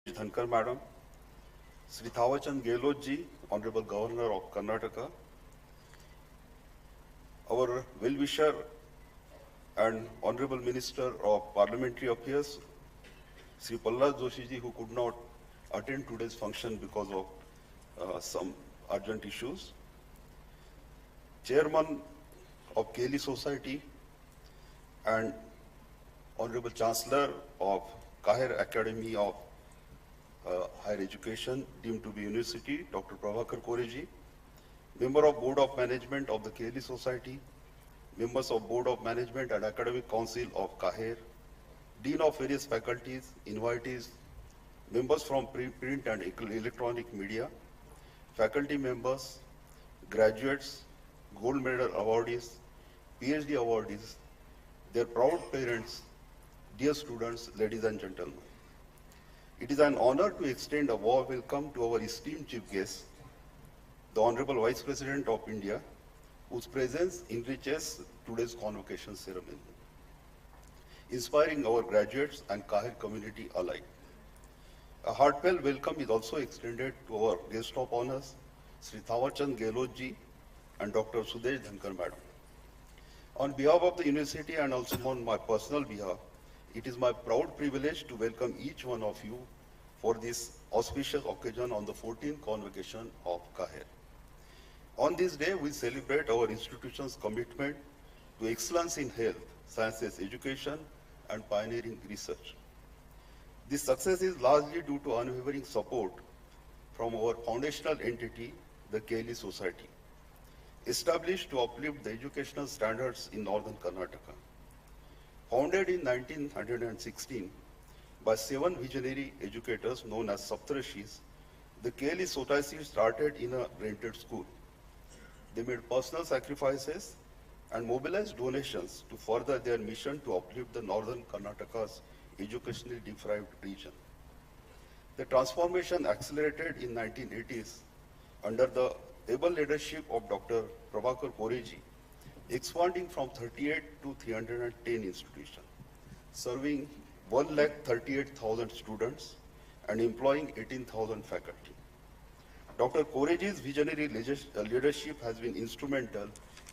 Dhankar Madam, Sri Thawachand Gehlot Ji, Honorable Governor of Karnataka, our well-wisher and Honorable Minister of Parliamentary Affairs, Sri Pallad Joshi Ji, who could not attend today's function because of some urgent issues, Chairman of KLE Society and Honorable Chancellor of KAHER Academy of Higher Education, deemed to be University, Dr. Prabhakar Koreji, Member of Board of Management of the KLE Society, Members of Board of Management and Academic Council of KAHER, Dean of various faculties, invitees, members from print and electronic media, faculty members, graduates, gold medal awardees, PhD awardees, their proud parents, dear students, ladies and gentlemen. It is an honor to extend a warm welcome to our esteemed chief guest, the Honorable Vice President of India, whose presence enriches today's convocation ceremony, inspiring our graduates and KAHER community alike. A heartfelt welcome is also extended to our guest of honors, Sri Thawachand Gehlot Ji and Dr. Sudesh Dhankar Madam. On behalf of the university and also on my personal behalf, it is my proud privilege to welcome each one of you for this auspicious occasion on the 14th convocation of KAHER. On this day, we celebrate our institution's commitment to excellence in health, sciences, education, and pioneering research. This success is largely due to unwavering support from our foundational entity, the KLE Society, established to uplift the educational standards in northern Karnataka. Founded in 1916 by 7 visionary educators known as Saptarashis, the KLE Society started in a rented school. They made personal sacrifices and mobilized donations to further their mission to uplift the northern Karnataka's educationally deprived region. The transformation accelerated in 1980s under the able leadership of Dr. Prabhakar Koreji, expanding from 38 to 310 institutions, serving 138,000 students and employing 18,000 faculty. Dr. Koreji's visionary leadership has been instrumental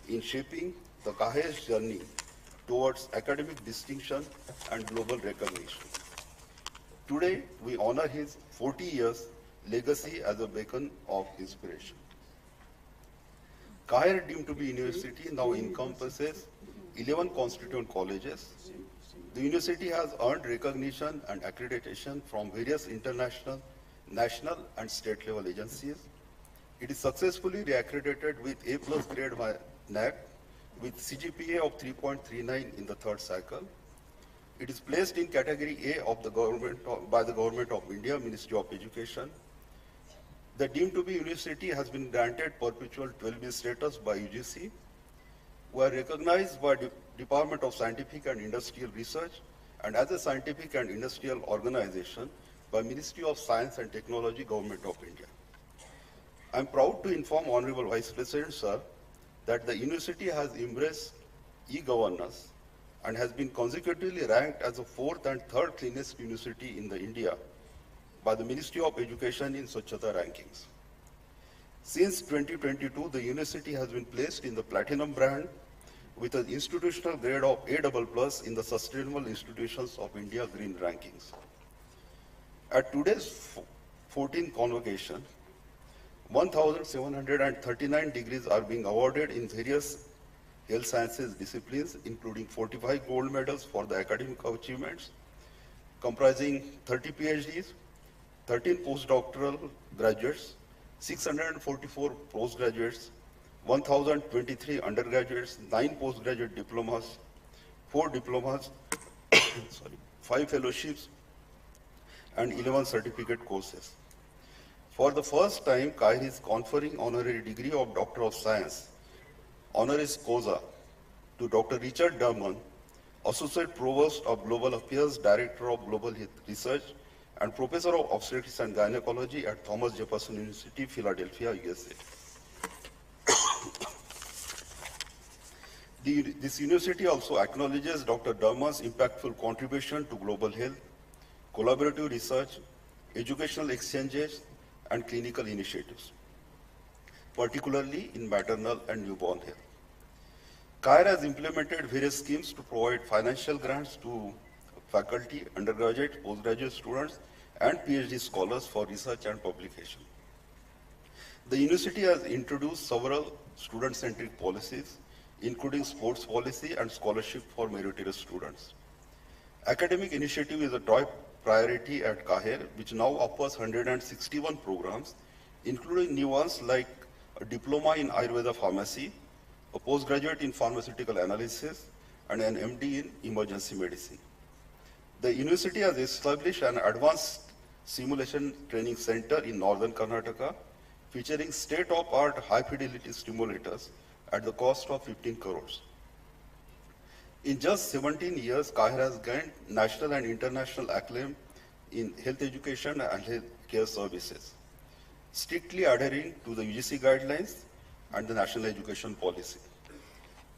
in shaping the KAHER's journey towards academic distinction and global recognition. Today, we honor his 40 years legacy as a beacon of inspiration. KAHER, deemed to be university, now encompasses 11 constituent colleges. The university has earned recognition and accreditation from various international, national, and state level agencies. It is successfully reaccredited with A+ grade by NAC with CGPA of 3.39 in the third cycle. It is placed in category A of the by the Government of India, Ministry of Education. The deemed to be university has been granted perpetual 12B status by UGC. We are recognized by the Department of Scientific and Industrial Research and as a scientific and industrial organization by Ministry of Science and Technology, Government of India. I am proud to inform Honorable Vice President, sir, that the university has embraced e-governance and has been consecutively ranked as the 4th and 3rd cleanest university in the India by the Ministry of Education in Swachhata rankings. Since 2022, the university has been placed in the Platinum brand with an institutional grade of A++ in the Sustainable Institutions of India Green rankings. At today's 14th convocation, 1,739 degrees are being awarded in various health sciences disciplines, including 45 gold medals for the academic achievements, comprising 30 PhDs, 13 postdoctoral graduates, 644 postgraduates, 1,023 undergraduates, 9 postgraduate diplomas, 4 diplomas, 5 fellowships, and 11 certificate courses. For the first time, KAHER is conferring honorary degree of Doctor of Science, honoris causa, to Dr. Richard Derman, Associate Provost of Global Affairs, Director of Global Research, and Professor of Obstetrics and Gynecology at Thomas Jefferson University, Philadelphia, USA. This university also acknowledges Dr. Derman's impactful contribution to global health, collaborative research, educational exchanges, and clinical initiatives, particularly in maternal and newborn health. KAHER has implemented various schemes to provide financial grants to faculty, undergraduate, postgraduate students, and PhD scholars for research and publication. The university has introduced several student-centric policies, including sports policy and scholarship for meritorious students. Academic initiative is a top priority at KAHER, which now offers 161 programs, including new ones like a diploma in Ayurveda pharmacy, a postgraduate in pharmaceutical analysis, and an MD in emergency medicine. The university has established an advanced simulation training center in northern Karnataka, featuring state-of-art high-fidelity simulators at the cost of 15 crores. In just 17 years, KAHER has gained national and international acclaim in health education and health care services, strictly adhering to the UGC guidelines and the national education policy.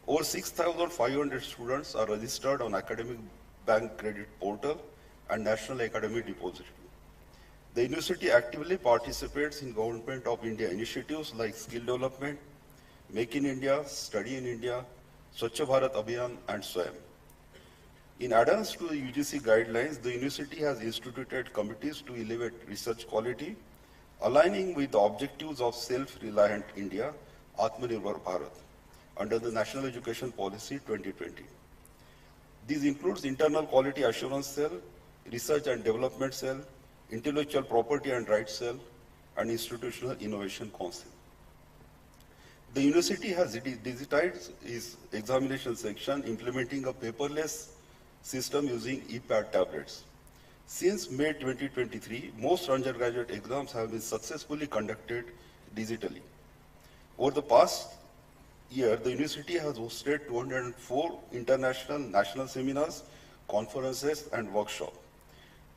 Over 6,500 students are registered on Academic Bank Credit Portal and National Academic Depository. The university actively participates in Government of India initiatives like skill development, Make in India, Study in India, Swachh Bharat Abhiyan, and SWAYAM. In adherence to the UGC guidelines, the university has instituted committees to elevate research quality, aligning with the objectives of self-reliant India, Atmanirbhar Bharat, under the National Education Policy 2020. These includes Internal Quality Assurance Cell, Research and Development Cell, Intellectual Property and Rights Cell, and Institutional Innovation Council. The university has digitized its examination section, implementing a paperless system using ePad tablets. Since May 2023, most undergraduate exams have been successfully conducted digitally. Over the past year, the university has hosted 204 international national seminars, conferences, and workshops.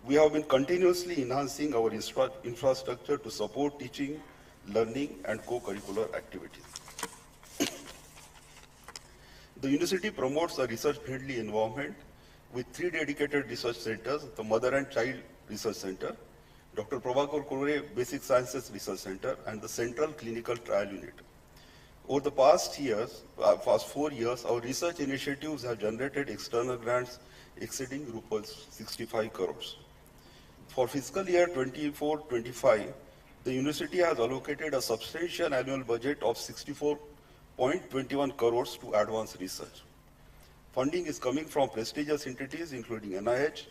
We have been continuously enhancing our infrastructure to support teaching, learning, and co-curricular activities. The university promotes a research-friendly environment with 3 dedicated research centers: the Mother and Child Research Center, Dr. Prabhakar Kore Basic Sciences Research Center, and the Central Clinical Trial Unit. Over the past 4 years, our research initiatives have generated external grants exceeding rupees 65 crores. For fiscal year 24-25, the university has allocated a substantial annual budget of 64.21 crores to advanced research. Funding is coming from prestigious entities including NIH,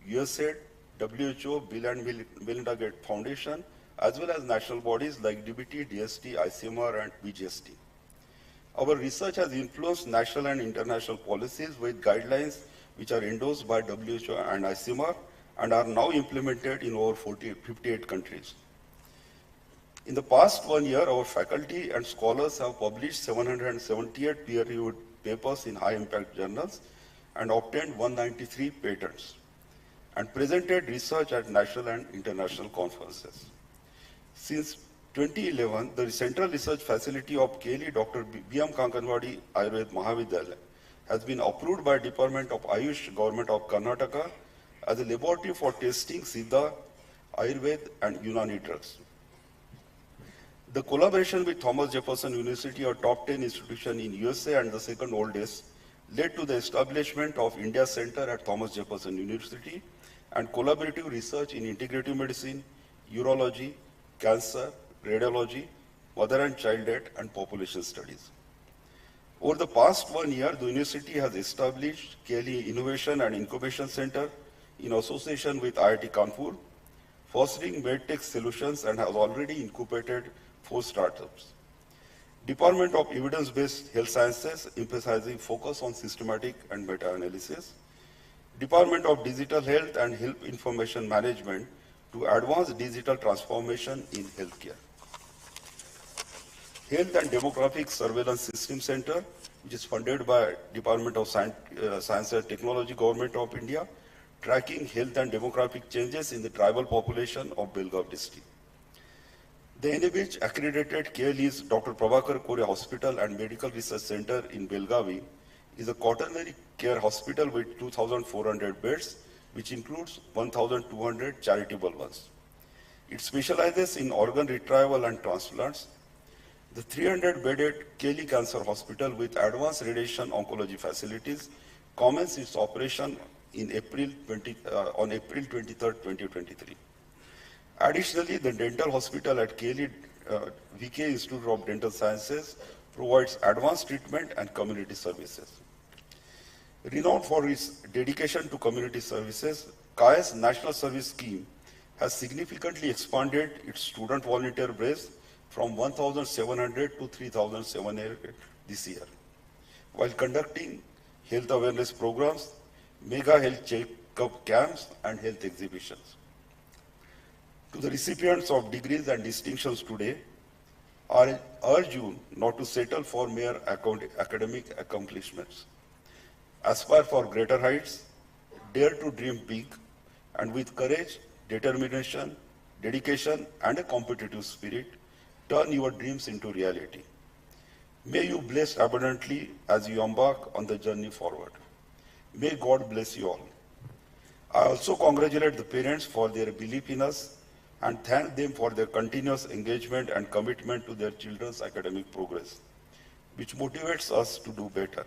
USAID, WHO, Bill and Melinda Gates Foundation, as well as national bodies like DBT, DST, ICMR, and BGST. Our research has influenced national and international policies with guidelines which are endorsed by WHO and ICMR and are now implemented in over 58 countries. In the past 1 year, our faculty and scholars have published 778 peer-reviewed papers in high-impact journals and obtained 193 patents and presented research at national and international conferences. Since 2011, the Central Research Facility of KLE Dr. B.M. Kankanwadi Ayurved Mahavidyalaya has been approved by Department of Ayush, Government of Karnataka as a laboratory for testing Siddha, Ayurved, and Unani drugs. The collaboration with Thomas Jefferson University, a top 10 institution in USA and the second oldest, led to the establishment of India Center at Thomas Jefferson University and collaborative research in integrative medicine, urology, cancer, radiology, mother and child health, and population studies. Over the past 1 year, the university has established KLE Innovation and Incubation Center in association with IIT Kanpur, fostering medtech solutions, and has already incubated 4 startups. Department of Evidence-Based Health Sciences, emphasizing focus on systematic and meta-analysis. Department of Digital Health and Health Information Management to advance digital transformation in healthcare. Health and Demographic Surveillance System Center, which is funded by Department of Science and Technology, Government of India, tracking health and demographic changes in the tribal population of Belgaum district. The NABH accredited KLE's Dr. Prabhakar Kore Hospital and Medical Research Center in Belgavi is a quaternary care hospital with 2,400 beds, which includes 1,200 charitable ones. It specializes in organ retrieval and transplants. The 300-bedded KLE Cancer Hospital with advanced radiation oncology facilities commenced its operation in on April 23, 2023. Additionally, the dental hospital at KLE VK Institute of Dental Sciences provides advanced treatment and community services. Renowned for its dedication to community services, KAHER's National Service Scheme has significantly expanded its student volunteer base from 1,700 to 3,700 this year, while conducting health awareness programs, mega health check-up camps, and health exhibitions. To the recipients of degrees and distinctions today, I urge you not to settle for mere academic accomplishments. Aspire for greater heights, dare to dream big, and with courage, determination, dedication, and a competitive spirit, turn your dreams into reality. May you bless abundantly as you embark on the journey forward. May God bless you all. I also congratulate the parents for their belief in us and thank them for their continuous engagement and commitment to their children's academic progress, which motivates us to do better.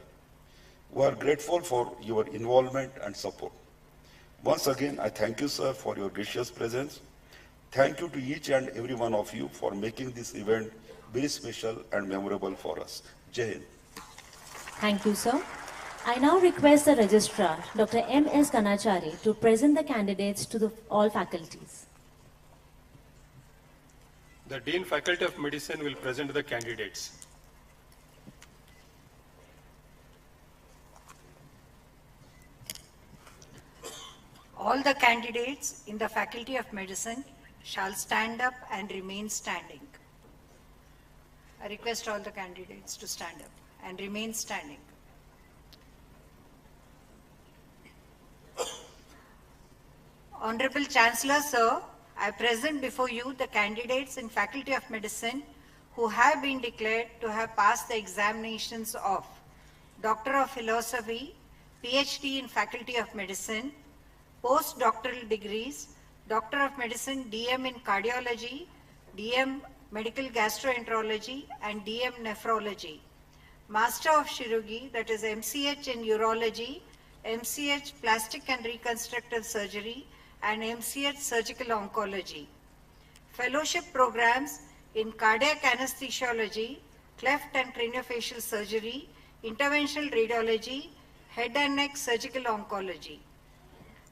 We are grateful for your involvement and support. Once again, I thank you, sir, for your gracious presence. Thank you to each and every one of you for making this event very special and memorable for us. Jai Hind. Thank you, sir. I now request the Registrar, Dr. M.S. Kanachari, to present the candidates to all faculties. The Dean Faculty of Medicine will present the candidates. All the candidates in the Faculty of Medicine shall stand up and remain standing. I request all the candidates to stand up and remain standing. Honorable Chancellor, sir, I present before you the candidates in Faculty of Medicine who have been declared to have passed the examinations of Doctor of Philosophy, PhD in Faculty of Medicine, postdoctoral degrees, Doctor of Medicine, DM in Cardiology, DM Medical Gastroenterology, and DM Nephrology. Master of Chirurgy, that is MCH in Urology, MCH Plastic and Reconstructive Surgery, and MCH Surgical Oncology. Fellowship programs in Cardiac Anesthesiology, Cleft and Craniofacial Surgery, Interventional Radiology, Head and Neck Surgical Oncology.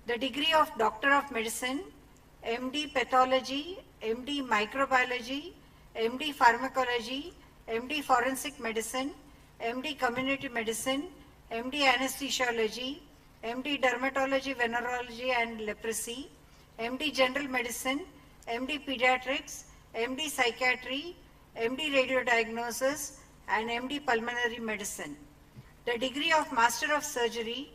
The degree of Doctor of Medicine, MD Pathology, MD Microbiology, MD Pharmacology, MD Forensic Medicine, MD Community Medicine, MD Anesthesiology, MD Dermatology, Venereology and Leprosy, MD General Medicine, MD Pediatrics, MD Psychiatry, MD Radiodiagnosis, and MD Pulmonary Medicine. The degree of Master of Surgery,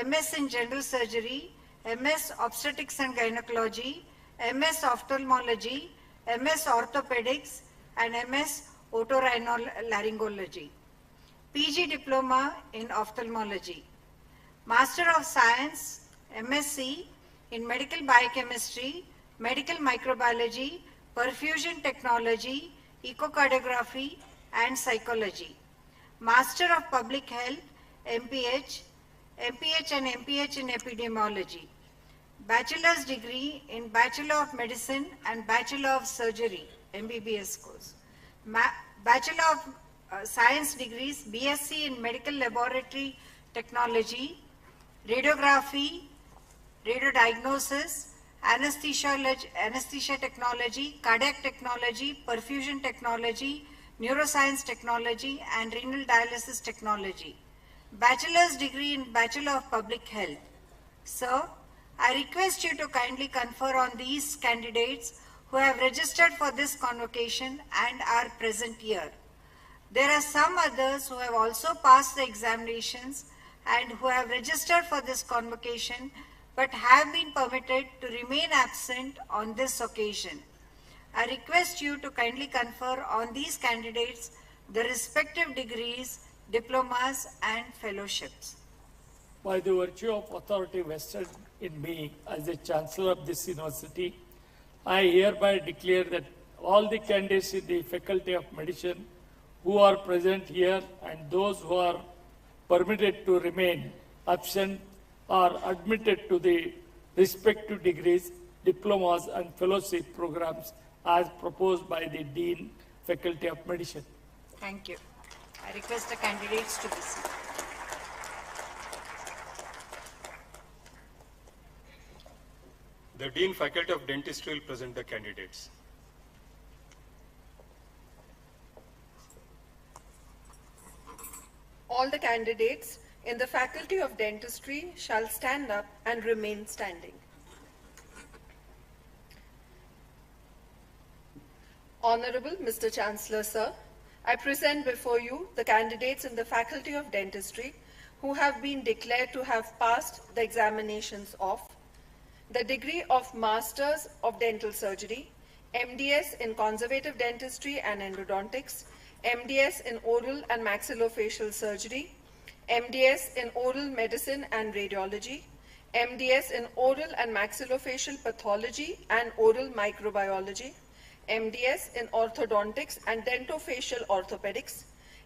MS in General Surgery, MS Obstetrics and Gynecology, MS Ophthalmology, MS Orthopedics, and MS Otorhinolaryngology. PG Diploma in Ophthalmology. Master of Science, MSc in Medical Biochemistry, Medical Microbiology, Perfusion Technology, Echocardiography, and Psychology. Master of Public Health, MPH, MPH and MPH in Epidemiology. Bachelor's degree in Bachelor of Medicine and Bachelor of Surgery, MBBS course. Bachelor of Science degrees, BSc in Medical Laboratory Technology, Radiography, Radiodiagnosis, Anesthesia Technology, Cardiac Technology, Perfusion Technology, Neuroscience Technology, and Renal Dialysis Technology. Bachelor's degree in Bachelor of Public Health. Sir, I request you to kindly confer on these candidates who have registered for this convocation and are present here. There are some others who have also passed the examinations and who have registered for this convocation but have been permitted to remain absent on this occasion. I request you to kindly confer on these candidates the respective degrees, diplomas, and fellowships. By the virtue of authority vested in me as the Chancellor of this University, I hereby declare that all the candidates in the Faculty of Medicine who are present here and those who are permitted to remain absent are admitted to the respective degrees, diplomas and fellowship programs as proposed by the Dean, Faculty of Medicine. Thank you. I request the candidates to be seated. The Dean, Faculty of Dentistry will present the candidates. All the candidates in the Faculty of Dentistry shall stand up and remain standing. Honorable Mr. Chancellor, Sir, I present before you the candidates in the Faculty of Dentistry who have been declared to have passed the examinations of the degree of Masters of Dental Surgery, MDS in Conservative Dentistry and Endodontics, MDS in Oral and Maxillofacial Surgery, MDS in Oral Medicine and Radiology, MDS in Oral and Maxillofacial Pathology and Oral Microbiology, MDS in Orthodontics and Dentofacial Orthopedics,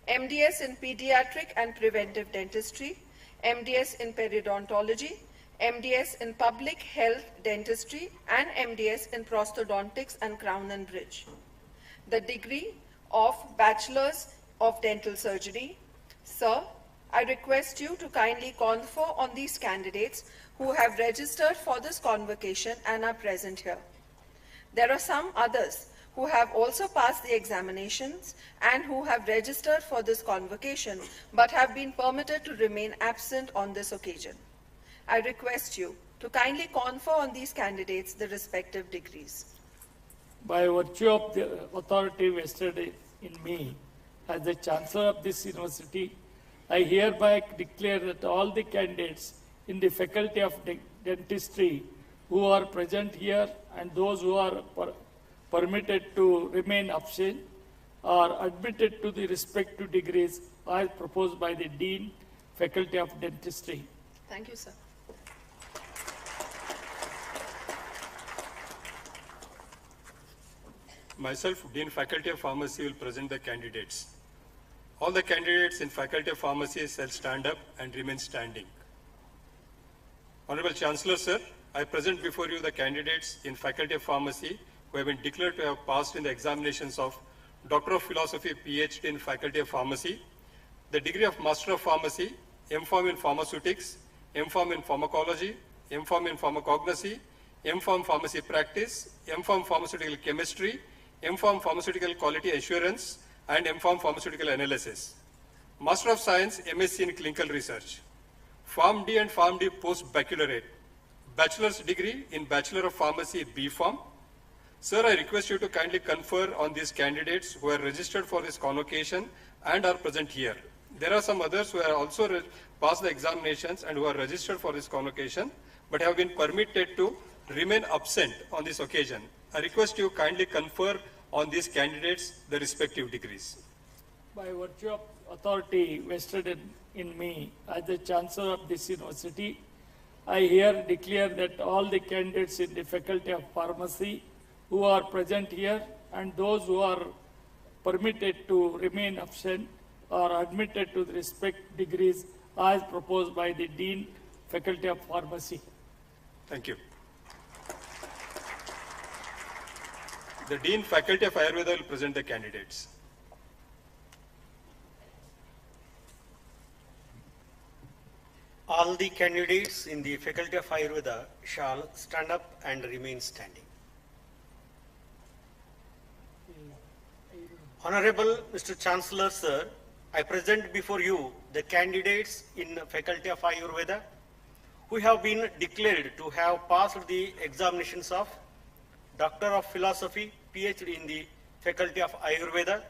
MDS in Pediatric and Preventive Dentistry, MDS in Periodontology, MDS in Public Health Dentistry, and MDS in Prosthodontics and Crown and Bridge. The degree of Bachelors of Dental Surgery. Sir, I request you to kindly confer on these candidates who have registered for this convocation and are present here. There are some others who have also passed the examinations and who have registered for this convocation but have been permitted to remain absent on this occasion. I request you to kindly confer on these candidates the respective degrees. By virtue of the authority vested in me as the Chancellor of this university, I hereby declare that all the candidates in the Faculty of Dentistry who are present here and those who are permitted to remain absent are admitted to the respective degrees as proposed by the Dean, Faculty of Dentistry. Thank you, sir. Myself, Dean, Faculty of Pharmacy, will present the candidates. All the candidates in Faculty of Pharmacy shall stand up and remain standing. Honorable Chancellor, Sir, I present before you the candidates in Faculty of Pharmacy who have been declared to have passed in the examinations of Doctor of Philosophy, PhD in Faculty of Pharmacy, the degree of Master of Pharmacy, M.Pharm in Pharmaceutics, M.Pharm in Pharmacology, M.Pharm in Pharmacognosy, M.Pharm Pharmacy Practice, M.Pharm Pharmaceutical Chemistry, M.Pharm Pharmaceutical Quality Assurance, and M.Pharm Pharmaceutical Analysis. Master of Science, MSc in Clinical Research. PharmD and PharmD Post-Baccalaureate. Bachelor's degree in Bachelor of Pharmacy, B.Pharm. Sir, I request you to kindly confer on these candidates who are registered for this convocation and are present here. There are some others who are also passed the examinations and who are registered for this convocation, but have been permitted to remain absent on this occasion. I request you kindly confer on these candidates the respective degrees. By virtue of authority vested in me as the Chancellor of this university, I here declare that all the candidates in the Faculty of Pharmacy who are present here and those who are permitted to remain absent are admitted to the respective degrees as proposed by the Dean, Faculty of Pharmacy. Thank you. The Dean, Faculty of Ayurveda, will present the candidates. All the candidates in the Faculty of Ayurveda shall stand up and remain standing. Honorable Mr. Chancellor, Sir, I present before you the candidates in the Faculty of Ayurveda who have been declared to have passed the examinations of Doctor of Philosophy, PhD in the Faculty of Ayurveda,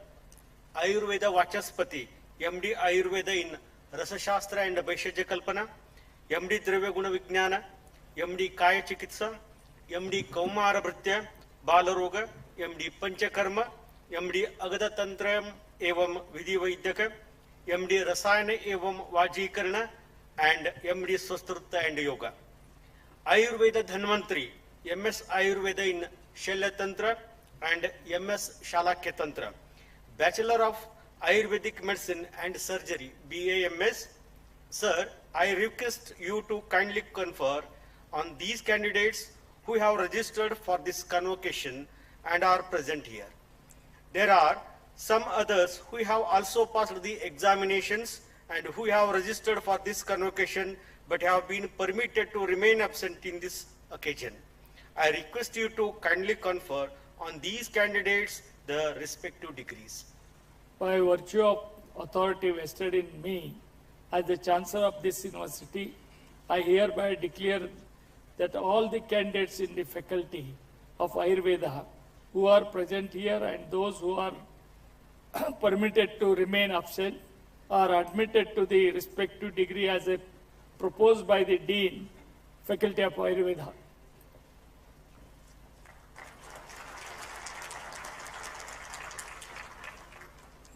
Ayurveda Vachaspati, MD Ayurveda in Rasashastra and Vaishajya Kalpana, MD Dravya Guna Vijnana, MD Kaya Chikitsa, MD Kaumara Bhritya, Balaroga, MD Panchakarma, MD Agada Tantram Evam Vidhi Vaidyaka, MD Rasayana Evam Vajikarana, and MD Swastrutta and Yoga. Ayurveda Dhanvantri, MS Ayurveda in Shalyatantra and MS Shalakyatantra. Bachelor of Ayurvedic Medicine and Surgery, BAMS. Sir, I request you to kindly confer on these candidates who have registered for this convocation and are present here. There are some others who have also passed the examinations and who have registered for this convocation but have been permitted to remain absent in this occasion. I request you to kindly confer on these candidates the respective degrees. By virtue of authority vested in me as the Chancellor of this university, I hereby declare that all the candidates in the faculty of Ayurveda who are present here and those who are permitted to remain absent are admitted to the respective degree as proposed by the Dean, Faculty of Ayurveda.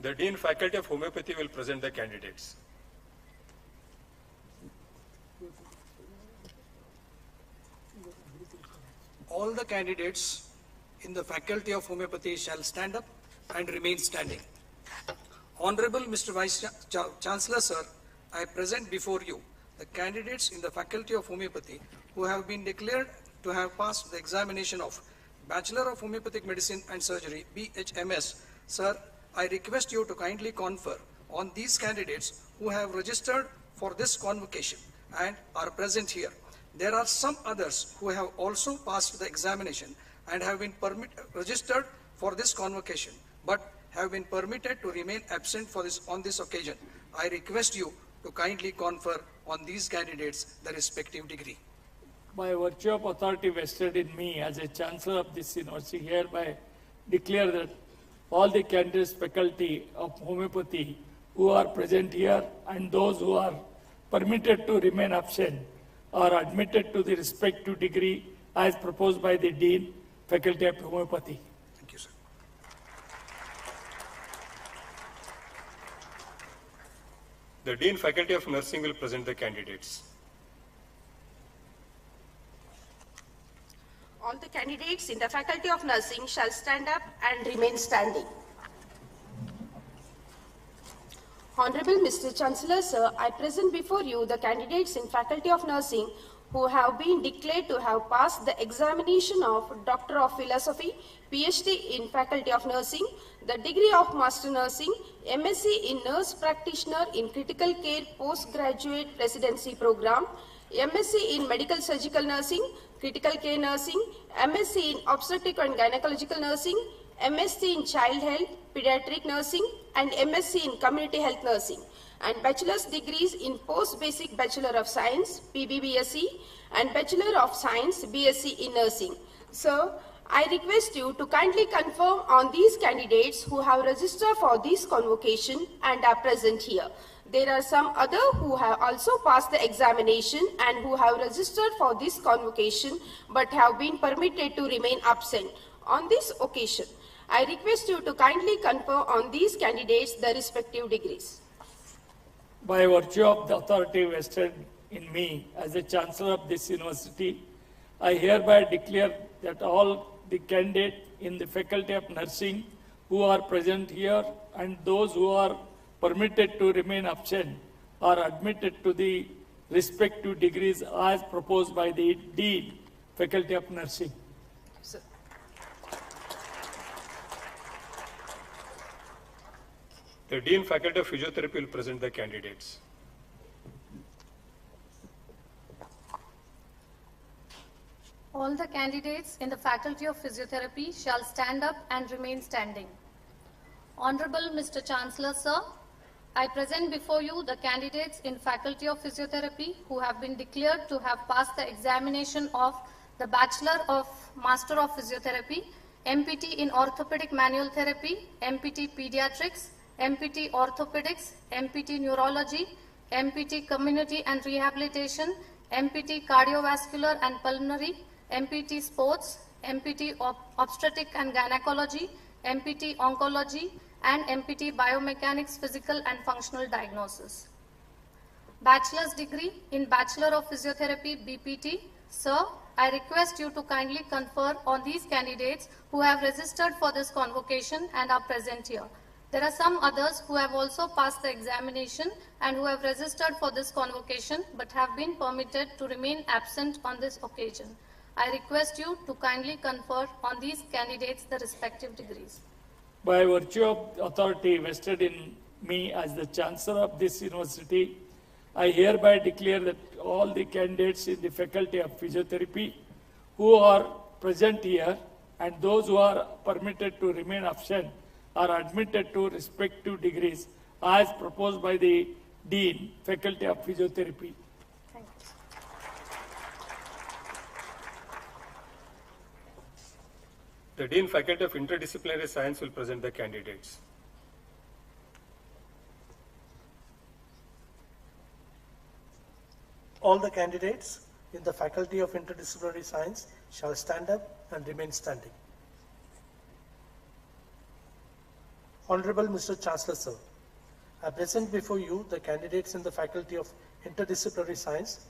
The Dean, Faculty of Homeopathy will present the candidates. All the candidates in the Faculty of Homeopathy shall stand up and remain standing. Honorable Mr. Vice Chancellor, Sir, I present before you the candidates in the Faculty of Homeopathy who have been declared to have passed the examination of Bachelor of Homeopathic Medicine and Surgery, BHMS. Sir, I request you to kindly confer on these candidates who have registered for this convocation and are present here. There are some others who have also passed the examination and have been registered for this convocation, but have been permitted to remain absent on this occasion. I request you to kindly confer on these candidates the respective degree. By virtue of authority vested in me as a Chancellor of this university, hereby declare that all the candidates faculty of homeopathy who are present here and those who are permitted to remain absent are admitted to the respective degree as proposed by the Dean, Faculty of Homeopathy. Thank you, sir. The Dean, Faculty of Nursing will present the candidates. All the candidates in the Faculty of Nursing shall stand up and remain standing. Honorable Mr. Chancellor, Sir, I present before you the candidates in Faculty of Nursing who have been declared to have passed the examination of Doctor of Philosophy, PhD in Faculty of Nursing, the degree of Master Nursing, MSc in Nurse Practitioner in Critical Care Postgraduate Residency Program, MSc in Medical Surgical Nursing, Critical Care Nursing, MSc in Obstetric and Gynecological Nursing, MSc in Child Health, Pediatric Nursing, and MSc in Community Health Nursing, and Bachelor's degrees in Post-Basic Bachelor of Science, PBBSc, and Bachelor of Science, BSc in Nursing. Sir, I request you to kindly confirm on these candidates who have registered for this convocation and are present here. There are some other who have also passed the examination and who have registered for this convocation but have been permitted to remain absent. On this occasion, I request you to kindly confer on these candidates the respective degrees. By virtue of the authority vested in me as the Chancellor of this university, I hereby declare that all the candidates in the Faculty of Nursing who are present here and those who are permitted to remain absent are admitted to the respective degrees as proposed by the Dean, Faculty of Nursing. Sir. The Dean, Faculty of Physiotherapy will present the candidates. All the candidates in the Faculty of Physiotherapy shall stand up and remain standing. Honorable Mr. Chancellor, Sir, I present before you the candidates in Faculty of Physiotherapy who have been declared to have passed the examination of the Bachelor of Master of Physiotherapy, MPT in Orthopedic Manual Therapy, MPT Pediatrics, MPT Orthopedics, MPT Neurology, MPT Community and Rehabilitation, MPT Cardiovascular and Pulmonary, MPT Sports, MPT Obstetric and Gynecology, MPT Oncology, and MPT Biomechanics Physical and Functional Diagnosis. Bachelor's degree in Bachelor of Physiotherapy, BPT. Sir, I request you to kindly confer on these candidates who have registered for this convocation and are present here. There are some others who have also passed the examination and who have registered for this convocation but have been permitted to remain absent on this occasion. I request you to kindly confer on these candidates the respective degrees. By virtue of the authority vested in me as the Chancellor of this university, I hereby declare that all the candidates in the Faculty of Physiotherapy who are present here and those who are permitted to remain absent are admitted to respective degrees as proposed by the Dean, Faculty of Physiotherapy. Thank you. The Dean, Faculty of Interdisciplinary Science will present the candidates. All the candidates in the Faculty of Interdisciplinary Science shall stand up and remain standing. Honorable Mr. Chancellor, Sir, I present before you the candidates in the Faculty of Interdisciplinary Science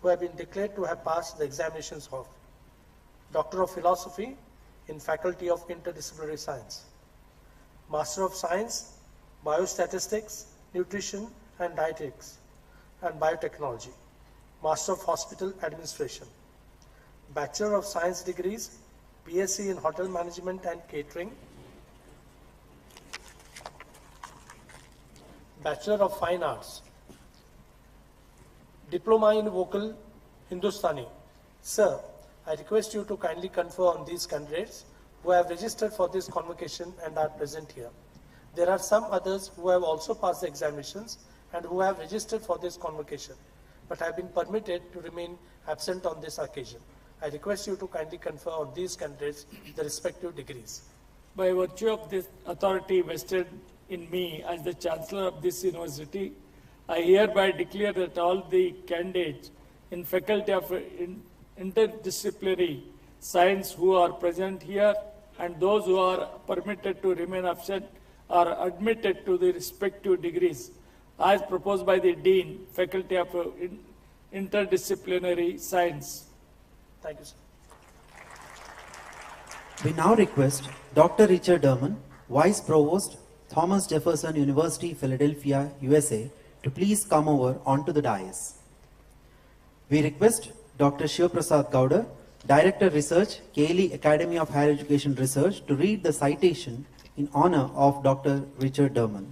who have been declared to have passed the examinations of Doctor of Philosophy in Faculty of Interdisciplinary Science, Master of Science, Biostatistics, Nutrition and Dietetics and Biotechnology, Master of Hospital Administration, Bachelor of Science degrees, BSc in Hotel Management and Catering, Bachelor of Fine Arts, Diploma in Vocal Hindustani. Sir, I request you to kindly confer on these candidates who have registered for this convocation and are present here. There are some others who have also passed the examinations and who have registered for this convocation, but have been permitted to remain absent on this occasion. I request you to kindly confer on these candidates the respective degrees. By virtue of this authority vested in me as the Chancellor of this university, I hereby declare that all the candidates in Faculty of Interdisciplinary Science who are present here and those who are permitted to remain absent are admitted to the respective degrees as proposed by the Dean, Faculty of Interdisciplinary Science. Thank you, sir. We now request Dr. Richard Derman, Vice Provost, Thomas Jefferson University, Philadelphia, USA, to please come over onto the dais. We request Dr. Shiv Prasad Gowda, Director Research, KLE Academy of Higher Education Research, to read the citation in honor of Dr. Richard Derman.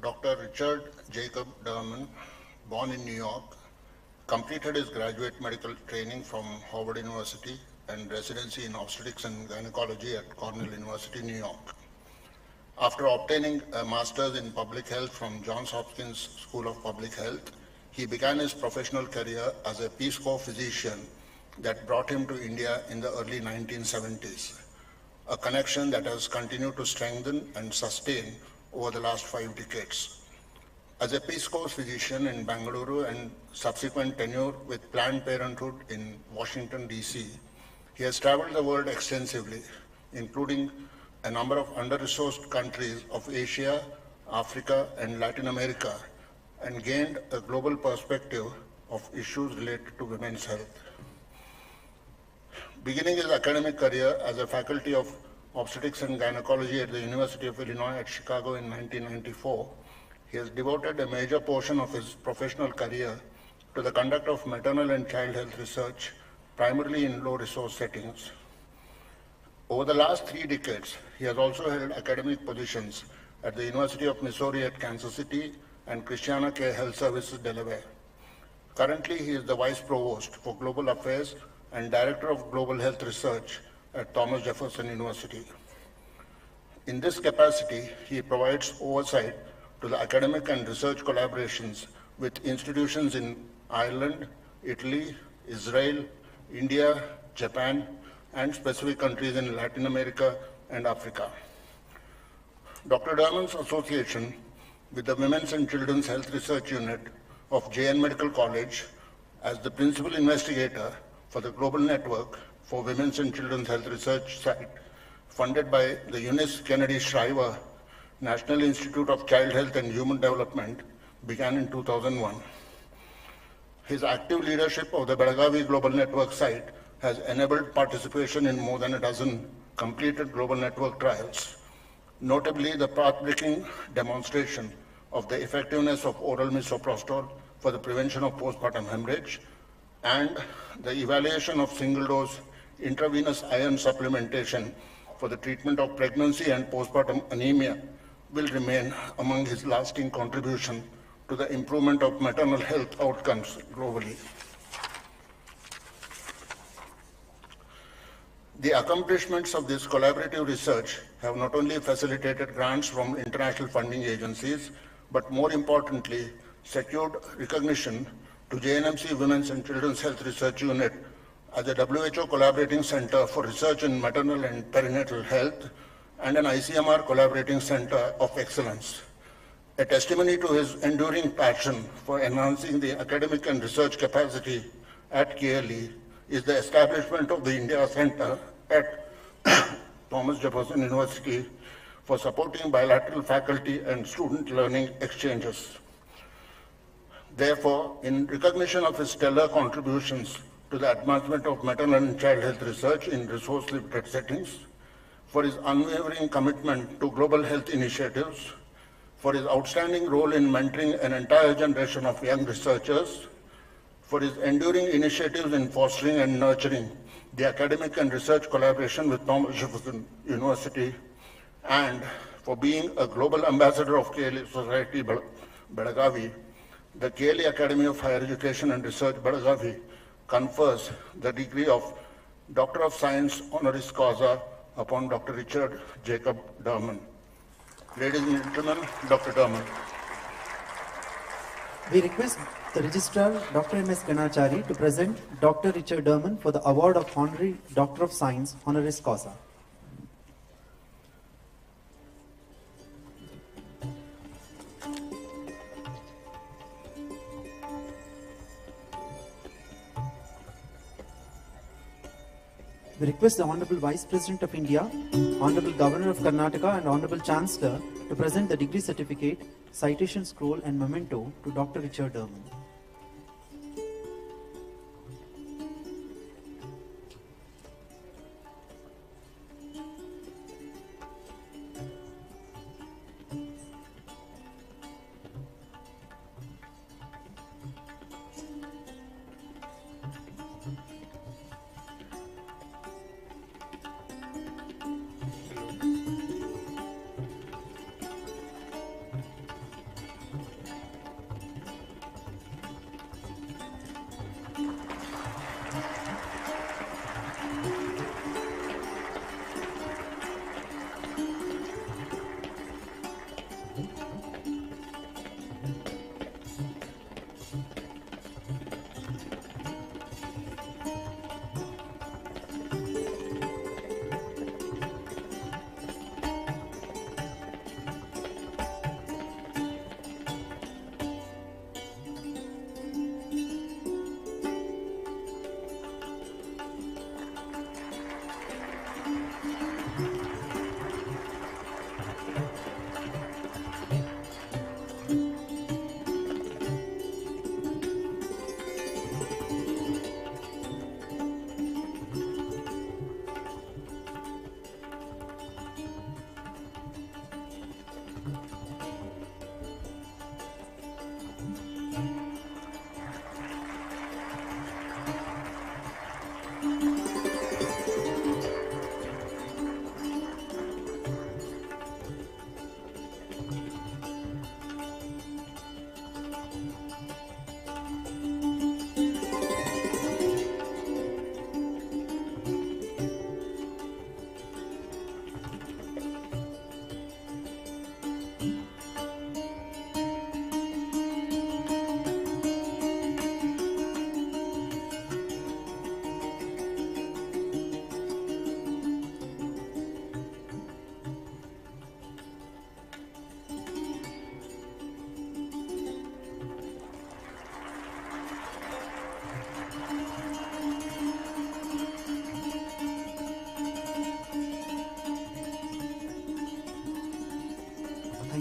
Dr. Richard Jacob Derman, born in New York, completed his graduate medical training from Howard University and residency in obstetrics and gynecology at Cornell University, New York. After obtaining a master's in public health from Johns Hopkins School of Public Health, he began his professional career as a Peace Corps physician that brought him to India in the early 1970s, a connection that has continued to strengthen and sustain over the last 5 decades. As a Peace Corps physician in Bangalore and subsequent tenure with Planned Parenthood in Washington, D.C., he has traveled the world extensively, including a number of under-resourced countries of Asia, Africa, and Latin America, and gained a global perspective of issues related to women's health. Beginning his academic career as a faculty of obstetrics and gynecology at the University of Illinois at Chicago in 1994, he has devoted a major portion of his professional career to the conduct of maternal and child health research, primarily in low-resource settings. Over the last 3 decades, he has also held academic positions at the University of Missouri at Kansas City and Christiana Care Health Services, Delaware. Currently, he is the Vice Provost for Global Affairs and Director of Global Health Research at Thomas Jefferson University. In this capacity, he provides oversight to the academic and research collaborations with institutions in Ireland, Italy, Israel, India, Japan, and specific countries in Latin America and Africa. Dr. Derman's association with the Women's and Children's Health Research Unit of JN Medical College as the principal investigator for the Global Network for Women's and Children's Health Research site funded by the Eunice Kennedy Shriver National Institute of Child Health and Human Development began in 2001. His active leadership of the Belagavi Global Network site has enabled participation in more than a dozen completed global network trials, notably the path-breaking demonstration of the effectiveness of oral misoprostol for the prevention of postpartum hemorrhage and the evaluation of single-dose intravenous iron supplementation for the treatment of pregnancy and postpartum anemia will remain among his lasting contribution to the improvement of maternal health outcomes globally. The accomplishments of this collaborative research have not only facilitated grants from international funding agencies, but more importantly, secured recognition to JNMC Women's and Children's Health Research Unit as a WHO Collaborating Center for Research in Maternal and Perinatal Health and an ICMR Collaborating Center of Excellence. A testimony to his enduring passion for enhancing the academic and research capacity at KLE is the establishment of the India Center at Thomas Jefferson University for supporting bilateral faculty and student learning exchanges. Therefore, in recognition of his stellar contributions to the advancement of maternal and child health research in resource-limited settings, for his unwavering commitment to global health initiatives, for his outstanding role in mentoring an entire generation of young researchers, for his enduring initiatives in fostering and nurturing the academic and research collaboration with Thomas Jefferson University, and for being a global ambassador of KLE Society Belagavi, the KLE Academy of Higher Education and Research Belagavi confers the degree of Doctor of Science honoris causa upon Dr. Richard Jacob Derman. Ladies and gentlemen, Dr. Derman. We request the Registrar, Dr. M.S. Ganachari, to present Dr. Richard Derman for the award of Honorary Doctor of Science honoris causa. We request the Honorable Vice President of India, Honorable Governor of Karnataka and Honorable Chancellor to present the degree certificate, citation scroll and memento to Dr. Richard Derman.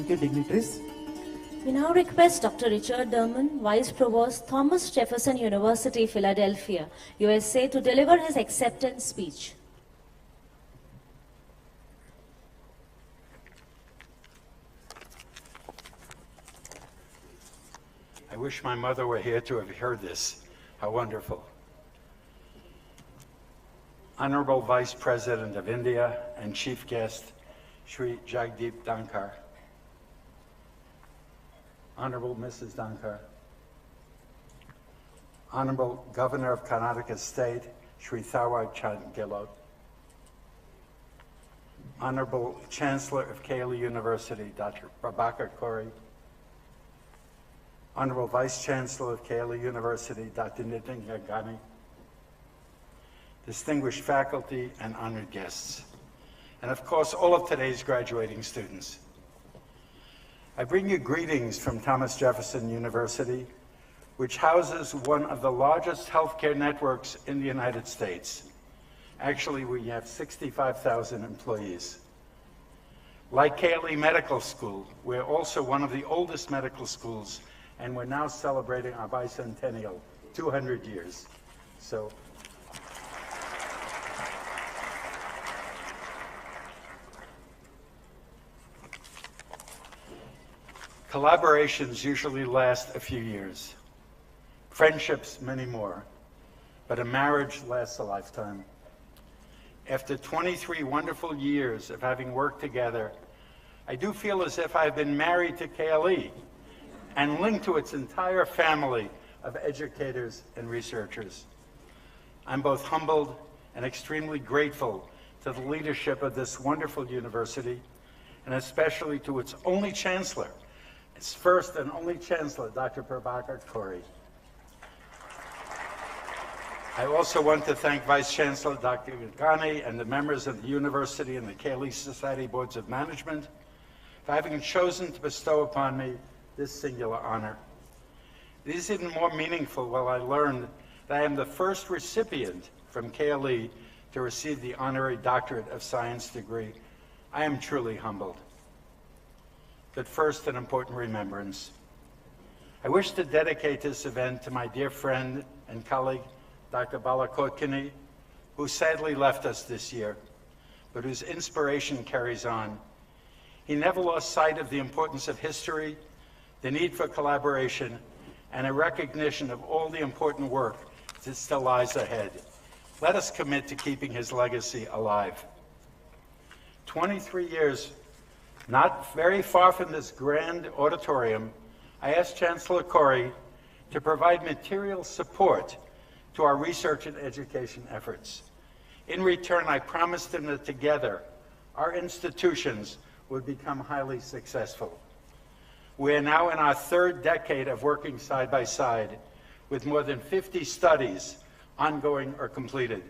Thank you, dignitaries. We now request Dr. Richard Derman, Vice Provost, Thomas Jefferson University, Philadelphia, USA, to deliver his acceptance speech. I wish my mother were here to have heard this. How wonderful. Honorable Vice President of India and Chief Guest, Shri Jagdeep Dhankar. Honorable Mrs. Dhankar. Honorable Governor of Karnataka State, Shri Thawar Chand Gehlot. Honorable Chancellor of KLE University, Dr. Prabhakar Kori. Honorable Vice Chancellor of KLE University, Dr. Nitin Gagani. Distinguished faculty and honored guests. And of course, all of today's graduating students. I bring you greetings from Thomas Jefferson University, which houses one of the largest healthcare networks in the United States. Actually, we have 65,000 employees. Like KLE Medical School, we're also one of the oldest medical schools, and we're now celebrating our bicentennial, 200 years. So, collaborations usually last a few years, friendships many more, but a marriage lasts a lifetime. After 23 wonderful years of having worked together, I do feel as if I've been married to KLE and linked to its entire family of educators and researchers. I'm both humbled and extremely grateful to the leadership of this wonderful university, and especially to its only chancellor, its first and only chancellor, Dr. Prabhakar Kori. I also want to thank Vice Chancellor Dr. Gagani and the members of the university and the KLE Society Boards of Management for having chosen to bestow upon me this singular honor. It is even more meaningful when I learned that I am the first recipient from KLE to receive the honorary doctorate of science degree. I am truly humbled. But first, an important remembrance. I wish to dedicate this event to my dear friend and colleague, Dr. Bala Kotkani, who sadly left us this year, but whose inspiration carries on. He never lost sight of the importance of history, the need for collaboration, and a recognition of all the important work that still lies ahead. Let us commit to keeping his legacy alive. 23 years, not very far from this grand auditorium, I asked Chancellor Kori to provide material support to our research and education efforts. In return, I promised him that together, our institutions would become highly successful. We are now in our third decade of working side by side, with more than 50 studies ongoing or completed,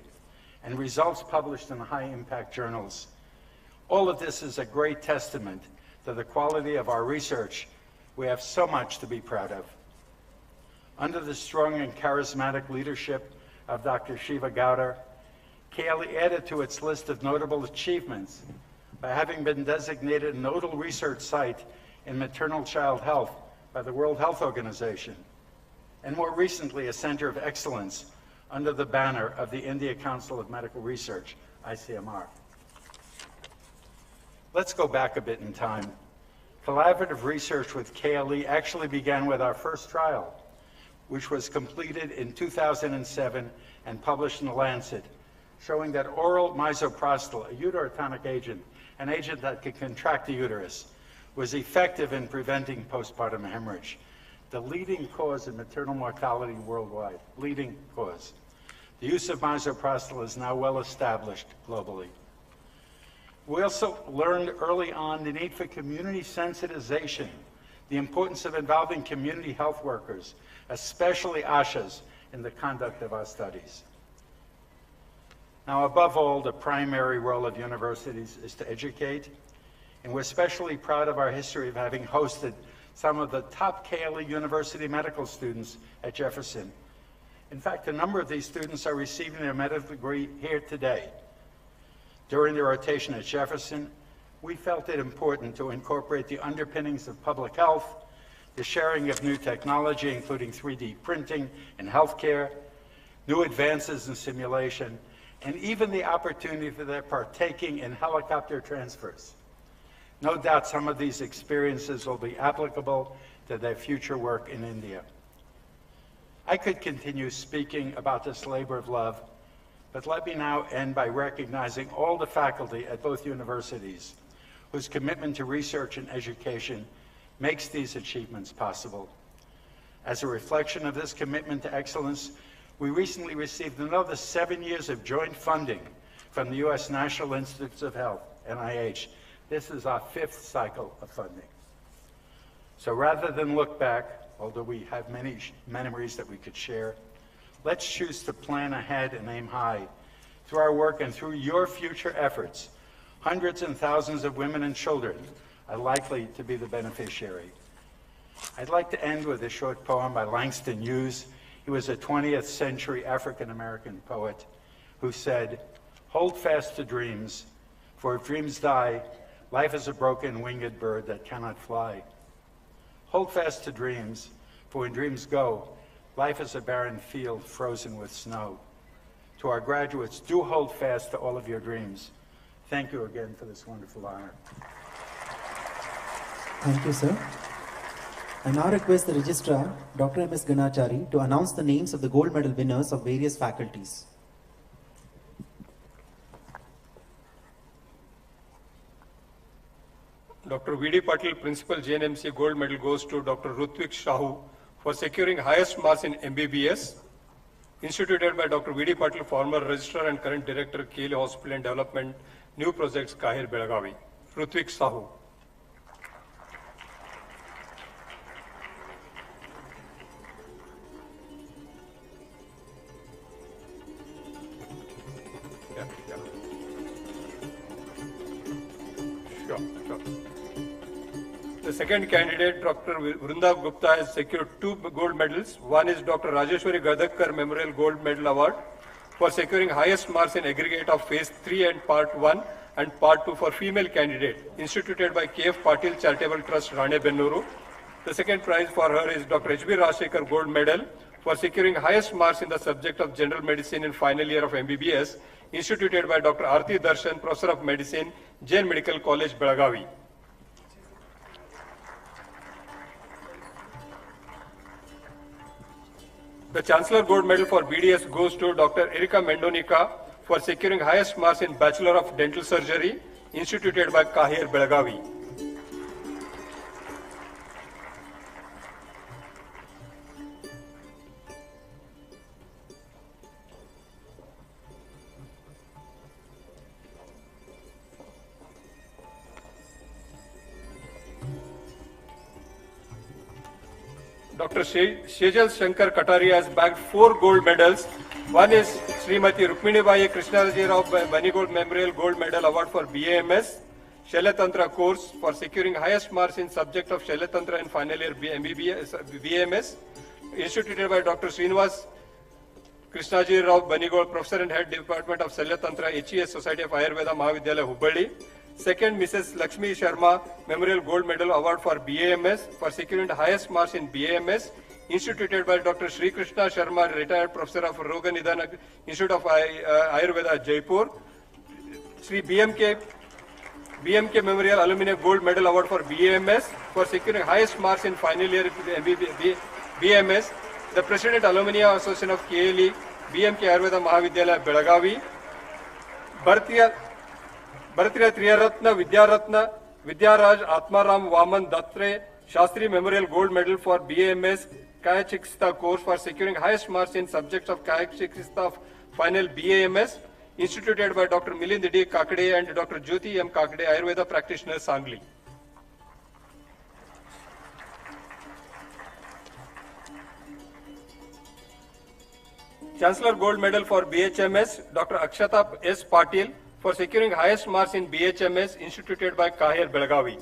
and results published in high-impact journals. All of this is a great testament to the quality of our research. We have so much to be proud of. Under the strong and charismatic leadership of Dr. Shiva Gowda, KLE added to its list of notable achievements by having been designated a nodal research site in maternal child health by the World Health Organization, and more recently a center of excellence under the banner of the India Council of Medical Research, ICMR. Let's go back a bit in time. Collaborative research with KLE actually began with our first trial, which was completed in 2007 and published in The Lancet, showing that oral misoprostol, a uterotonic agent, an agent that could contract the uterus, was effective in preventing postpartum hemorrhage, the leading cause of maternal mortality worldwide, leading cause. The use of misoprostol is now well established globally. We also learned early on the need for community sensitization, the importance of involving community health workers, especially ASHAs, in the conduct of our studies. Now, above all, the primary role of universities is to educate, and we're especially proud of our history of having hosted some of the top KLE University medical students at Jefferson. In fact, a number of these students are receiving their medical degree here today. During their rotation at Jefferson, we felt it important to incorporate the underpinnings of public health, the sharing of new technology, including 3D printing in healthcare, new advances in simulation, and even the opportunity for their partaking in helicopter transfers. No doubt some of these experiences will be applicable to their future work in India. I could continue speaking about this labor of love, but let me now end by recognizing all the faculty at both universities whose commitment to research and education makes these achievements possible. As a reflection of this commitment to excellence, we recently received another 7 years of joint funding from the U.S. National Institutes of Health, NIH. This is our 5th cycle of funding. So rather than look back, although we have many memories that we could share, let's choose to plan ahead and aim high. Through our work and through your future efforts, hundreds and thousands of women and children are likely to be the beneficiary. I'd like to end with a short poem by Langston Hughes. He was a 20th century African-American poet who said, "Hold fast to dreams, for if dreams die, life is a broken winged bird that cannot fly. Hold fast to dreams, for when dreams go, life is a barren field frozen with snow." To our graduates, do hold fast to all of your dreams. Thank you again for this wonderful honor. Thank you, sir. I now request the Registrar, Dr. M.S. Ganachari, to announce the names of the gold medal winners of various faculties. Dr. V.D. Patil, Principal JNMC Gold Medal goes to Dr. Rutvik Shahu for securing highest marks in MBBS, instituted by Dr. V.D. Patil, former Registrar and current Director, KLE Hospital and Development, New Projects, KAHER, Belagavi. Rutvik Shahu. The second candidate, Dr. Vrunda Gupta, has secured 2 gold medals. One is Dr. Rajeshwari Gadadkar Memorial Gold Medal Award for securing highest marks in aggregate of Phase 3 and Part 1 and Part 2 for female candidate, instituted by KF Patil Charitable Trust, Rane Bennuru. The second prize for her is Dr. H.B. Rajshekar Gold Medal for securing highest marks in the subject of General Medicine in final year of MBBS, instituted by Dr. Arti Darshan, Professor of Medicine, Jain Medical College, Belagavi. The Chancellor Gold Medal for BDS goes to Dr. Erika Mendonica for securing highest marks in Bachelor of Dental Surgery, instituted by KAHER, Belagavi. Dr. Shejal Shankar Kataria has bagged 4 gold medals. One is Srimati Rukmini Bai Krishnaji Rao Banigold Memorial Gold Medal Award for BAMS, Shailatantra course for securing highest marks in subject of Shailatantra in final year BAMS, instituted by Dr. Srinivas Krishnaji Rao Banigold, Professor and Head Department of Shailatantra, HES Society of Ayurveda, Mahavidyalaya, Hubballi. Second, Mrs. Lakshmi Sharma Memorial Gold Medal Award for BAMS for securing the highest marks in BAMS, instituted by Dr. Sri Krishna Sharma, retired Professor of Roga Nidana Institute of Ayurveda, Jaipur. Sri BMK Memorial Alumni Gold Medal Award for BAMS for securing highest marks in final year BAMS. The President Alumni Association of KLE, BMK Ayurveda Mahavidyalaya, Belagavi. Bharatiya Triyaratna, Vidyaratna, Vidyaraj Atmaram Vaman Datre, Shastri Memorial Gold Medal for BAMS, Kaya Chikitsa course for securing highest marks in subjects of Kaya Chikitsa final BAMS, instituted by Dr. Milind D. Kakade and Dr. Jyoti M. Kakade, Ayurveda practitioner, Sangli. Chancellor Gold Medal for BHMS, Dr. Akshata S. Patil, for securing highest marks in BHMS, instituted by KAHER, Belagavi.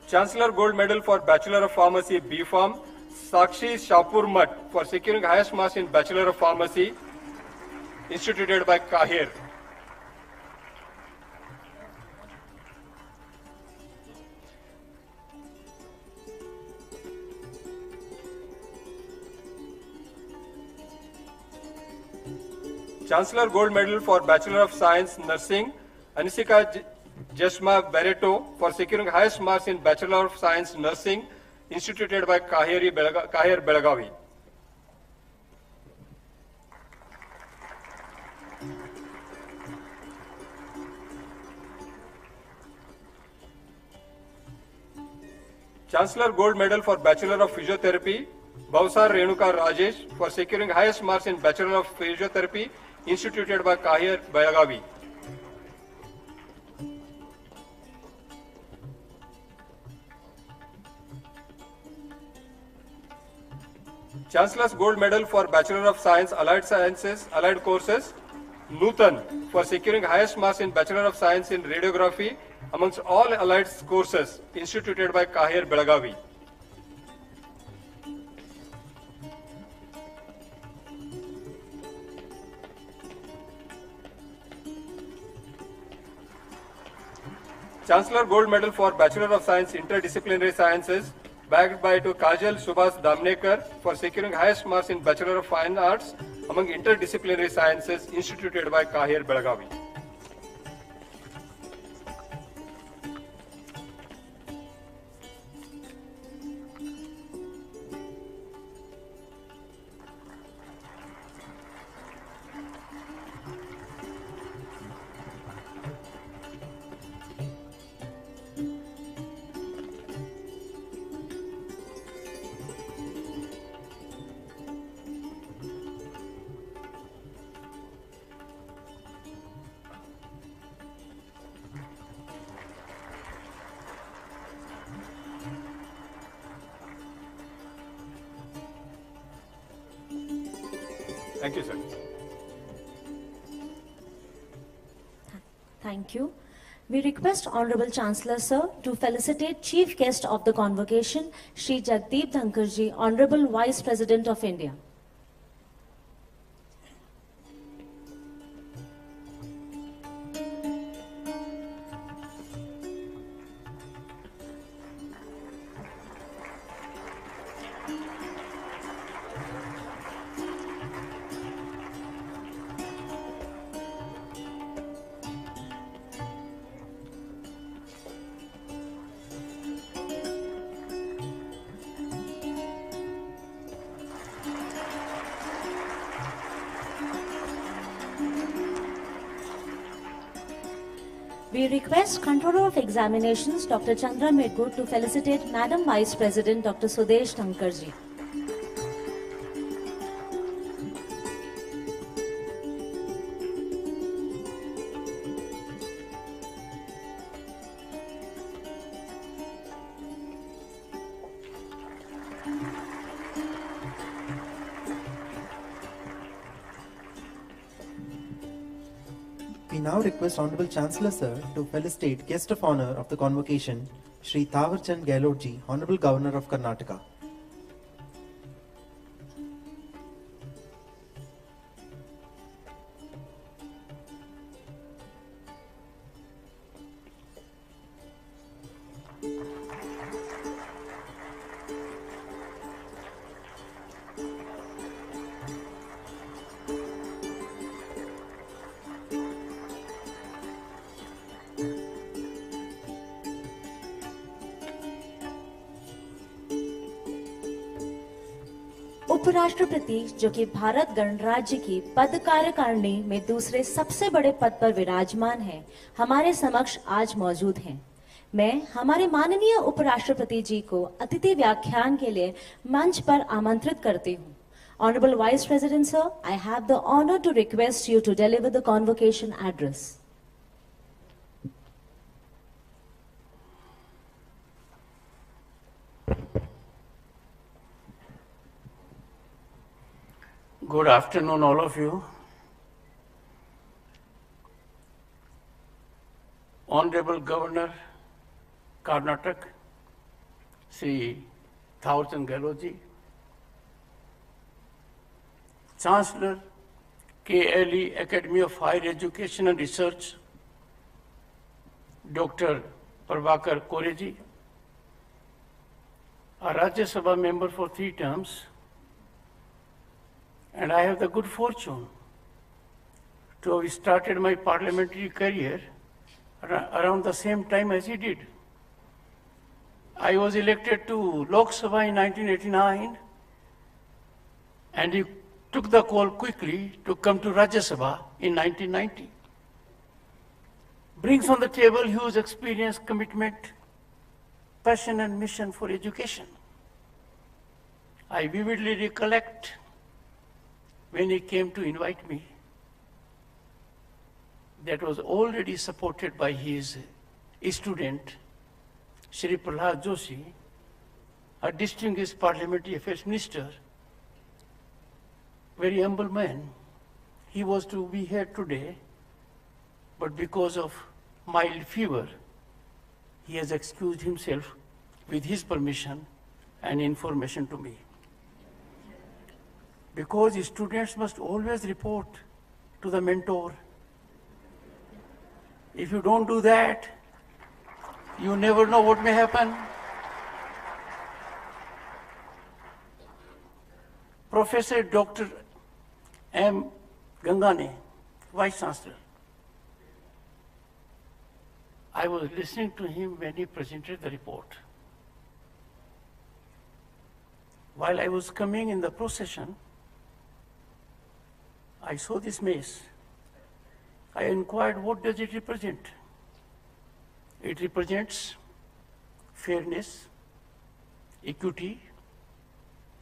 Chancellor Gold Medal for Bachelor of Pharmacy, B.Pharm, Sakshi Shapur Mat, for securing highest marks in Bachelor of Pharmacy, instituted by KAHER. Chancellor Gold Medal for Bachelor of Science Nursing, Anisika Jasma Barreto for securing highest marks in Bachelor of Science Nursing, instituted by KAHER Belagavi. Chancellor Gold Medal for Bachelor of Physiotherapy, Bhavsar Renuka Rajesh for securing highest marks in Bachelor of Physiotherapy, instituted by KAHER Belagavi. Chancellor's Gold Medal for Bachelor of Science, Allied Courses, Nutan for securing highest marks in Bachelor of Science in Radiography amongst all allied courses instituted by KAHER Belagavi. Chancellor Gold Medal for Bachelor of Science Interdisciplinary Sciences, backed by to Kajal Subhas Damnekar for securing highest marks in Bachelor of Fine Arts among interdisciplinary sciences instituted by KAHER Belagavi. Thank you, sir. Thank you. We request Honorable Chancellor, sir, to felicitate Chief Guest of the Convocation, Shri Jagdeep Dhankarji, Honorable Vice President of India. We request Controller of Examinations, Dr. Chandra Medgur, to felicitate Madam Vice President, Dr. Sudesh Thankarji. We now request Honorable Chancellor Sir to felicitate Guest of Honor of the Convocation, Shri Thawar Chand Gehlotji, Honorable Governor of Karnataka. उपराष्ट्रपति जो कि भारत गणराज्य की पद कार्यकारिणी में दूसरे सबसे बड़े पद पर विराजमान हैं, हमारे समक्ष आज मौजूद हैं। मैं हमारे माननीय उपराष्ट्रपति जी को अतिथि व्याख्यान के लिए मंच पर आमंत्रित करती हूँ। Honorable Vice President Sir, I have the honor to request you to deliver the convocation address. Good afternoon, all of you. Honorable Governor, Karnataka, Sri Thawar Chand Gehlotji, Chancellor, KLE Academy of Higher Education and Research, Dr. Prabhakar Koreji, a Rajya Sabha member for 3 terms, and I have the good fortune to have started my parliamentary career around the same time as he did. I was elected to Lok Sabha in 1989, and he took the call quickly to come to Rajya Sabha in 1990. Brings on the table huge experience, commitment, passion and mission for education. I vividly recollect when he came to invite me, that was already supported by his student, Shri Prahlad Joshi, a distinguished parliamentary affairs minister, very humble man. He was to be here today, but because of mild fever, he has excused himself with his permission and information to me. Because students must always report to the mentor. If you don't do that, you never know what may happen. Professor Dr. M. Gangane, Vice Chancellor. I was listening to him when he presented the report. While I was coming in the procession, I saw this mace. I inquired, what does it represent? It represents fairness, equity,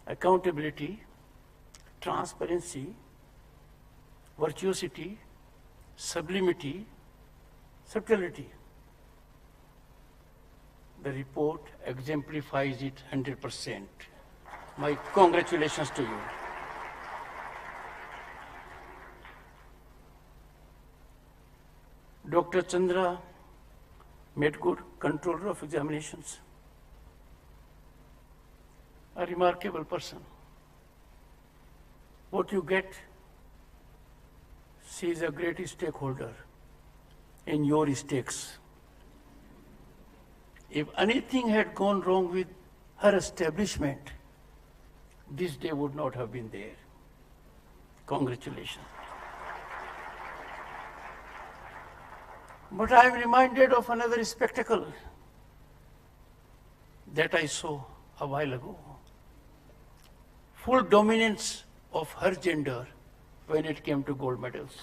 accountability, transparency, virtuosity, sublimity, subtlety. The report exemplifies it 100%. My congratulations to you. Dr. Chandra Medgood, Controller of Examinations, a remarkable person. What you get, she is a great stakeholder in your stakes. If anything had gone wrong with her establishment, this day would not have been there. Congratulations. But I am reminded of another spectacle that I saw a while ago. Full dominance of her gender when it came to gold medals.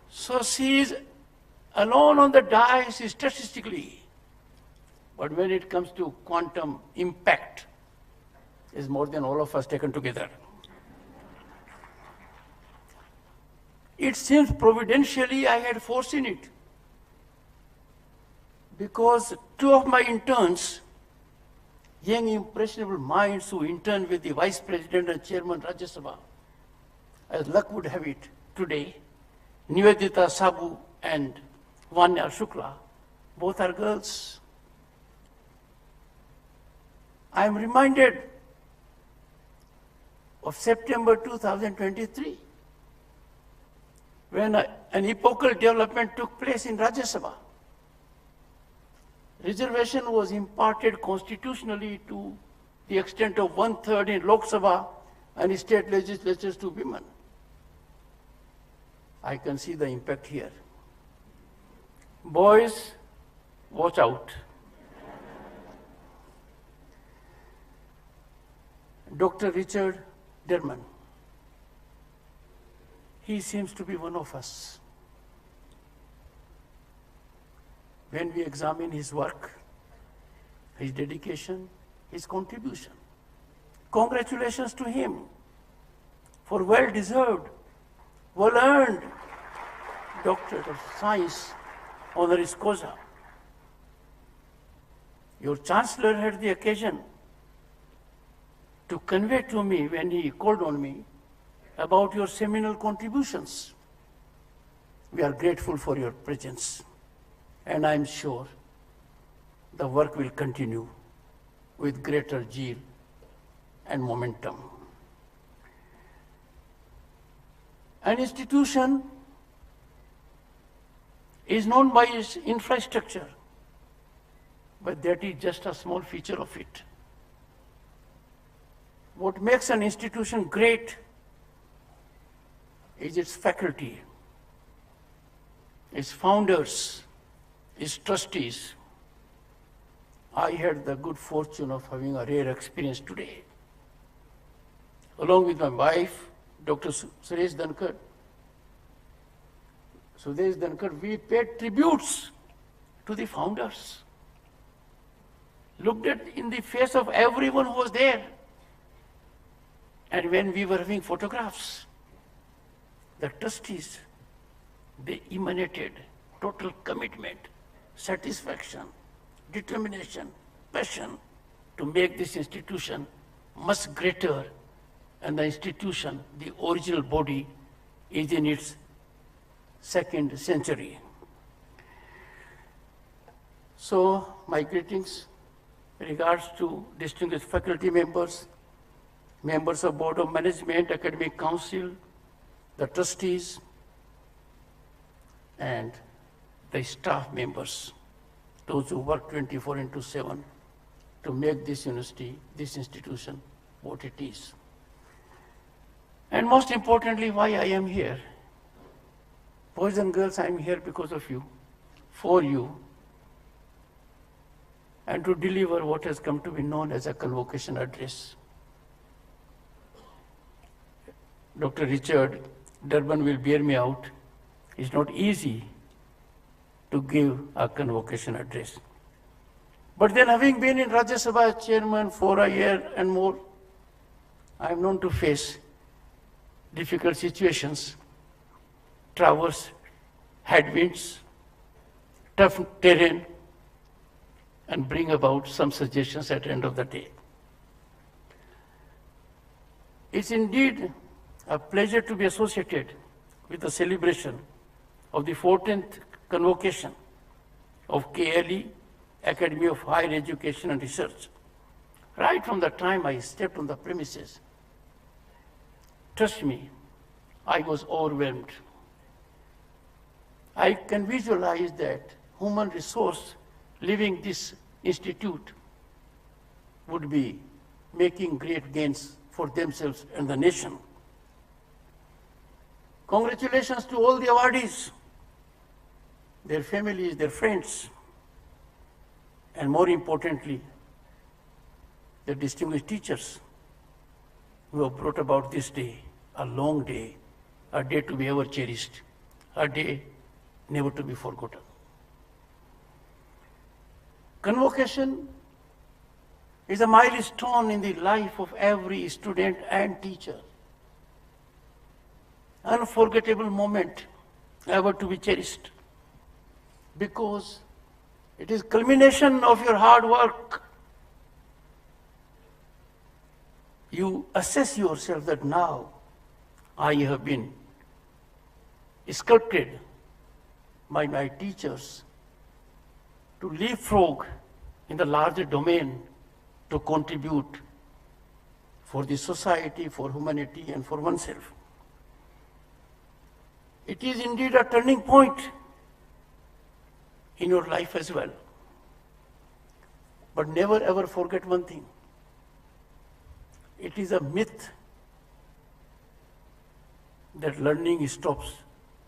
So she is alone on the dais statistically, but when it comes to quantum impact, is more than all of us taken together. It seems providentially I had foreseen it, because two of my interns, young impressionable minds who interned with the Vice President and Chairman Rajya Sabha, as luck would have it today, Nivedita Sabu and Vanya Shukla, both are girls. I am reminded of September 2023, when an epochal development took place in Rajya Sabha. Reservation was imparted constitutionally to the extent of 1/3 in Lok Sabha and state legislatures to women. I can see the impact here. Boys, watch out. Dr. Richard Derman. He seems to be one of us. When we examine his work, his dedication, his contribution, congratulations to him for well-deserved, well-earned Doctorate of Science honoris causa. Your Chancellor had the occasion to convey to me when he called on me about your seminal contributions. We are grateful for your presence, and I am sure the work will continue with greater zeal and momentum. An institution is known by its infrastructure, but that is just a small feature of it. what makes an institution great is its faculty, its founders, its trustees. I had the good fortune of having a rare experience today. Along with my wife, Dr. Sudesh Dhankar, we paid tributes to the founders. Looked at in the face of everyone who was there. And when we were having photographs, the trustees, they emanated total commitment, satisfaction, determination, passion to make this institution much greater, and the institution, the original body, is in its second century. So my greetings, regards to distinguished faculty members, members of Board of Management, Academic Council, the trustees, and the staff members, those who work 24/7 to make this university, this institution, what it is. And most importantly, why I am here. Boys and girls, I am here because of you, for you, and to deliver what has come to be known as a convocation address. Dr. Richard Durban will bear me out. It's not easy to give a convocation address. But then, having been in Rajya Sabha chairman for a year and more, I am known to face difficult situations, traverse headwinds, tough terrain, and bring about some suggestions at the end of the day. It's indeed a pleasure to be associated with the celebration of the 14th convocation of KLE, Academy of Higher Education and Research. Right from the time I stepped on the premises, trust me, I was overwhelmed. I can visualize that human resource leaving this institute would be making great gains for themselves and the nation. Congratulations to all the awardees, their families, their friends, and more importantly, the distinguished teachers who have brought about this day, a long day, a day to be ever cherished, a day never to be forgotten. Convocation is a milestone in the life of every student and teacher. Unforgettable moment ever to be cherished, because it is culmination of your hard work. You assess yourself that now I have been sculpted by my teachers to leapfrog in the larger domain to contribute for the society, for humanity, and for oneself. It is indeed a turning point in your life as well. But never ever forget one thing. It is a myth that learning stops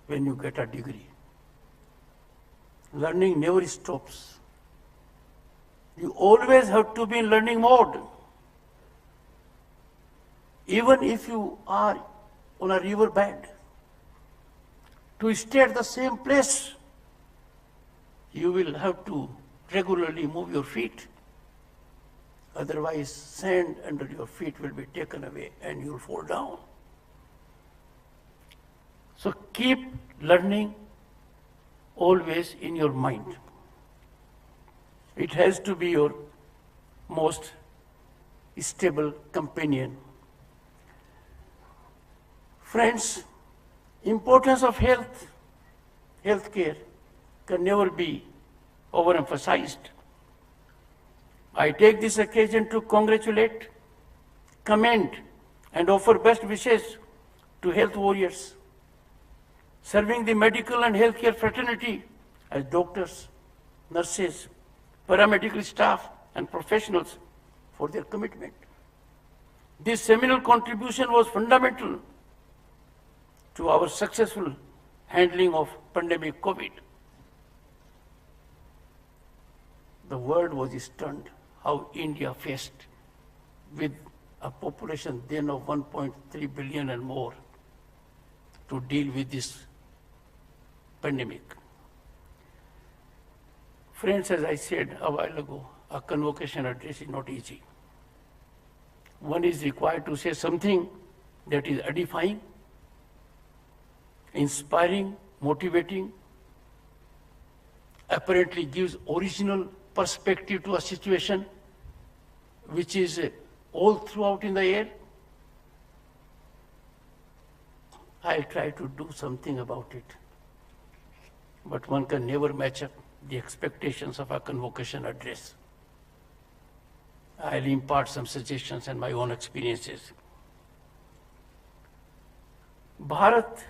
when you get a degree. Learning never stops. You always have to be in learning mode. Even if you are on a river bed, to stay at the same place, you will have to regularly move your feet. Otherwise, sand under your feet will be taken away and you will fall down. So keep learning always in your mind. It has to be your most stable companion. Friends, importance of healthcare can never be overemphasized. I take this occasion to congratulate, commend, and offer best wishes to health warriors serving the medical and healthcare fraternity as doctors, nurses, paramedical staff, and professionals for their commitment. This seminal contribution was fundamental to our successful handling of pandemic COVID. The world was stunned how India faced, with a population then of 1.3 billion and more, to deal with this pandemic. Friends, as I said a while ago, a convocation address is not easy. One is required to say something that is edifying, inspiring, motivating, apparently gives original perspective to a situation which is all throughout in the air. I'll try to do something about it, but one can never match up the expectations of a convocation address. I'll impart some suggestions and my own experiences. Bharat,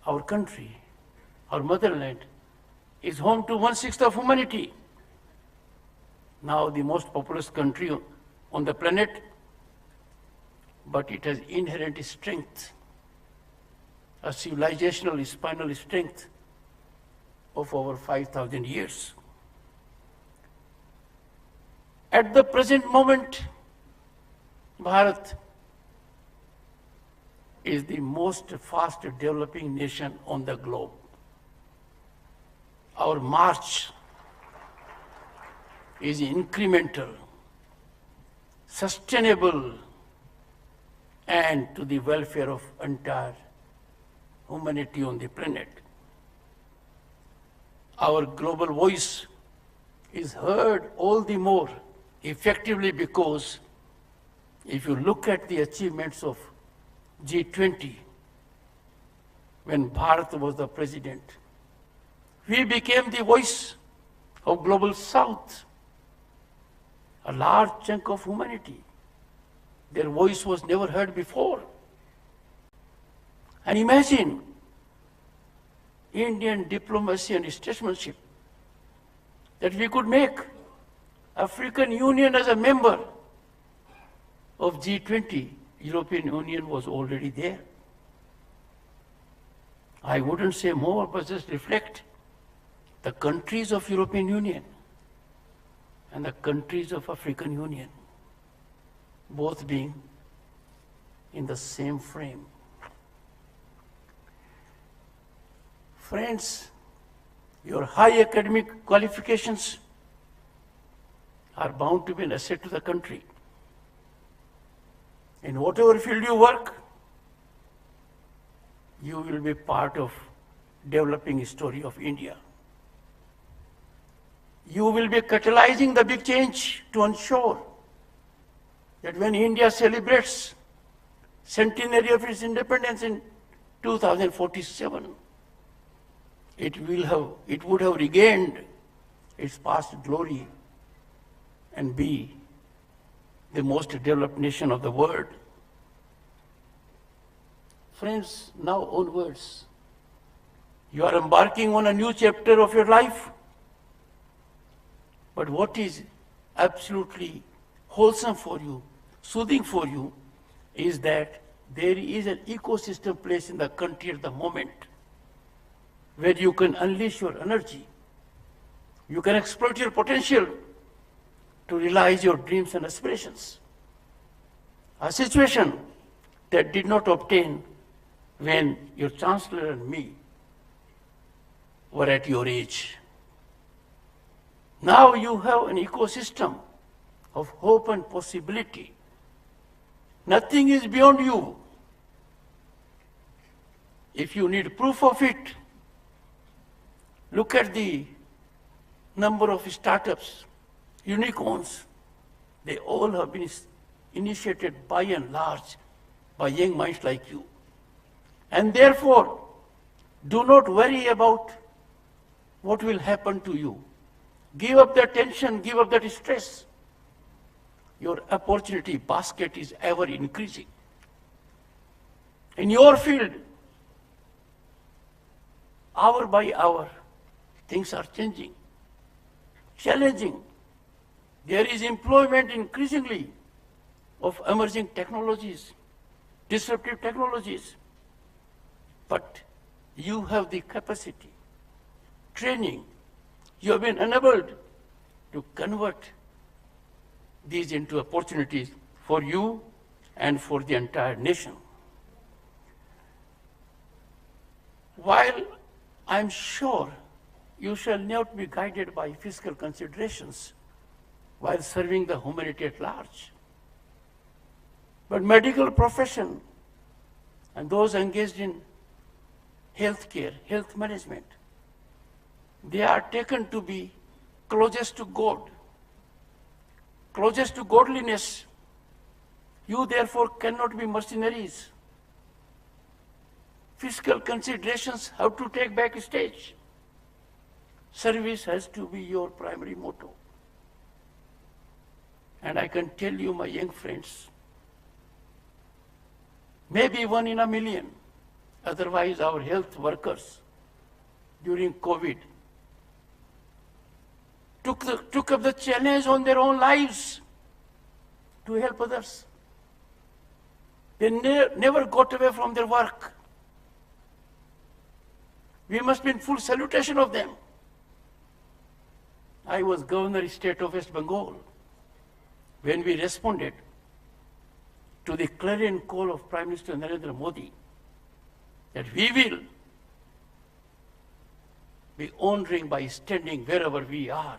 our country, our motherland, is home to 1/6 of humanity. Now the most populous country on the planet, but it has inherent strength, a civilizational spinal strength of over 5,000 years. At the present moment, Bharat is the most fast developing nation on the globe. Our march is incremental, sustainable, and to the welfare of entire humanity on the planet. Our global voice is heard all the more effectively because if you look at the achievements of G20, when Bharat was the president, we became the voice of global South, a large chunk of humanity. Their voice was never heard before. And imagine Indian diplomacy and statesmanship that we could make African Union as a member of G20. European Union was already there. I wouldn't say more, but just reflect the countries of European Union and the countries of African Union, both being in the same frame. Friends, your high academic qualifications are bound to be an asset to the country. In whatever field you work, you will be part of developing story of India. You will be catalyzing the big change to ensure that when India celebrates centenary of its independence in 2047, it would have regained its past glory and be the most developed nation of the world. Friends, now onwards, you are embarking on a new chapter of your life. But what is absolutely wholesome for you, soothing for you, is that there is an ecosystem placed in the country at the moment where you can unleash your energy. You can exploit your potential to realize your dreams and aspirations. A situation that did not obtain when your Chancellor and me were at your age. Now you have an ecosystem of hope and possibility. Nothing is beyond you. If you need proof of it, look at the number of startups, unicorns. They all have been initiated by and large by young minds like you. And therefore, do not worry about what will happen to you. Give up that tension, give up that stress. Your opportunity basket is ever increasing. In your field, hour by hour, things are changing, challenging. There is employment increasingly of emerging technologies, disruptive technologies. But you have the capacity, training, you have been enabled to convert these into opportunities for you and for the entire nation. While I'm sure you shall not be guided by fiscal considerations while serving the humanity at large, but medical profession and those engaged in healthcare, health management, they are taken to be closest to God, closest to godliness. You therefore cannot be mercenaries. Fiscal considerations have to take back stage. Service has to be your primary motto. And I can tell you, my young friends, maybe 1 in a million, otherwise our health workers during COVID took up the challenge on their own lives to help others. They never got away from their work. We must be in full salutation of them. I was Governor State of West Bengal when we responded to the clarion call of Prime Minister Narendra Modi that we will be honoring by standing wherever we are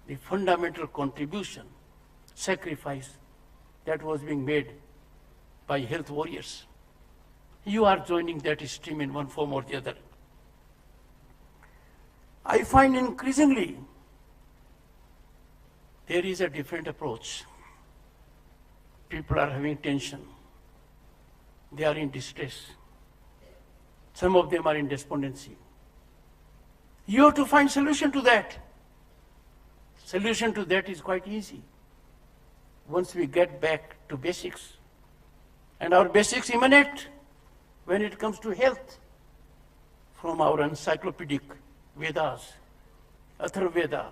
the fundamental contribution, sacrifice that was being made by health warriors. You are joining that stream in one form or the other. I find increasingly there is a different approach. People are having tension. They are in distress. Some of them are in despondency. You have to find solution to that. Solution to that is quite easy. Once we get back to basics, and our basics emanate when it comes to health from our encyclopedic Vedas, Atharvaveda.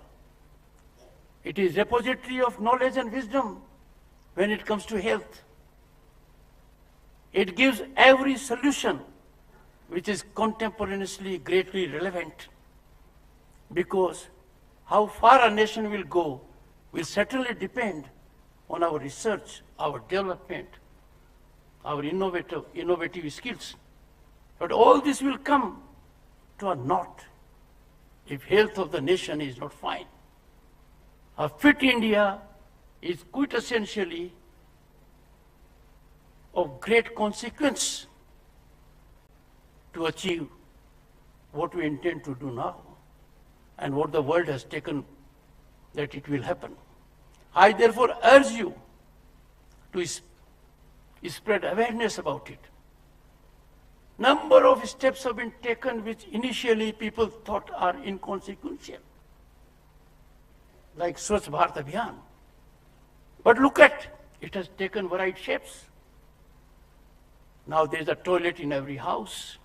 It is repository of knowledge and wisdom when it comes to health. It gives every solution which is contemporaneously greatly relevant, because how far a nation will go will certainly depend on our research, our development, our innovative skills. But all this will come to a naught if health of the nation is not fine. A fit India is quintessentially of great consequence to achieve what we intend to do now and what the world has taken that it will happen. I therefore urge you to spread awareness about it. Number of steps have been taken which initially people thought are inconsequential, like Swachh Bharat Abhiyan. But look at, it has taken varied shapes. Now there is a toilet in every house,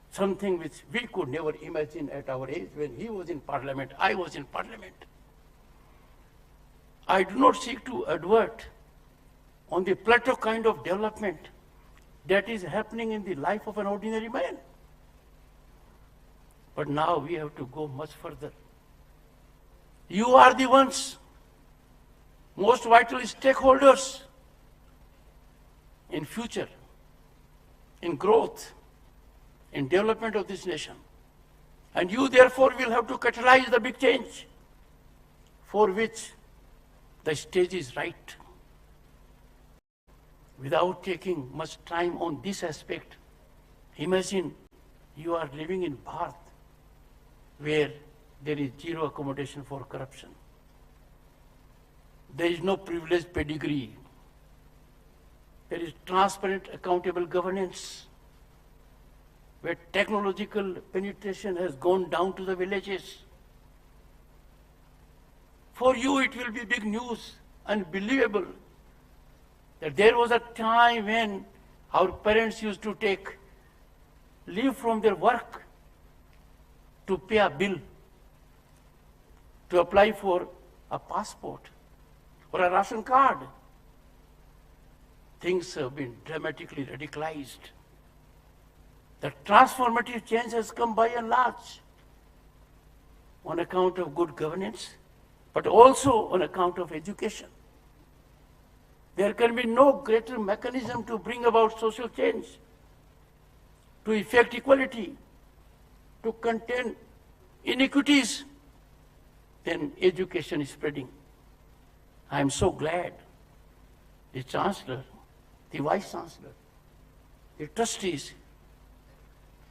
something which we could never imagine at our age. When he was in parliament, I was in parliament. I do not seek to advert on the plateau kind of development that is happening in the life of an ordinary man. But now we have to go much further. You are the ones, most vital stakeholders in future, in growth, in development of this nation. And you therefore will have to catalyze the big change for which the stage is right. Without taking much time on this aspect, imagine you are living in Bharat where there is zero accommodation for corruption. There is no privileged pedigree. There is transparent, accountable governance, where technological penetration has gone down to the villages. For you, it will be big news, unbelievable, that there was a time when our parents used to take leave from their work to pay a bill, to apply for a passport, or a ration card. Things have been dramatically radicalized. The transformative change has come by and large on account of good governance, but also on account of education. There can be no greater mechanism to bring about social change, to effect equality, to contain inequities than education spreading. I am so glad the Chancellor, the Vice Chancellor, the trustees,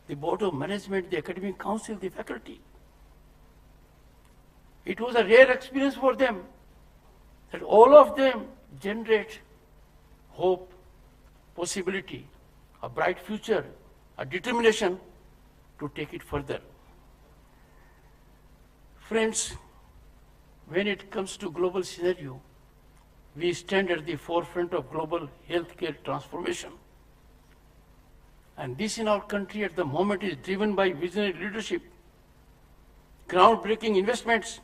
the Board of Management, the Academic Council, the faculty. It was a rare experience for them that all of them generate hope, possibility, a bright future, a determination to take it further. Friends, when it comes to global scenario, we stand at the forefront of global healthcare transformation. And this in our country at the moment is driven by visionary leadership, groundbreaking investments,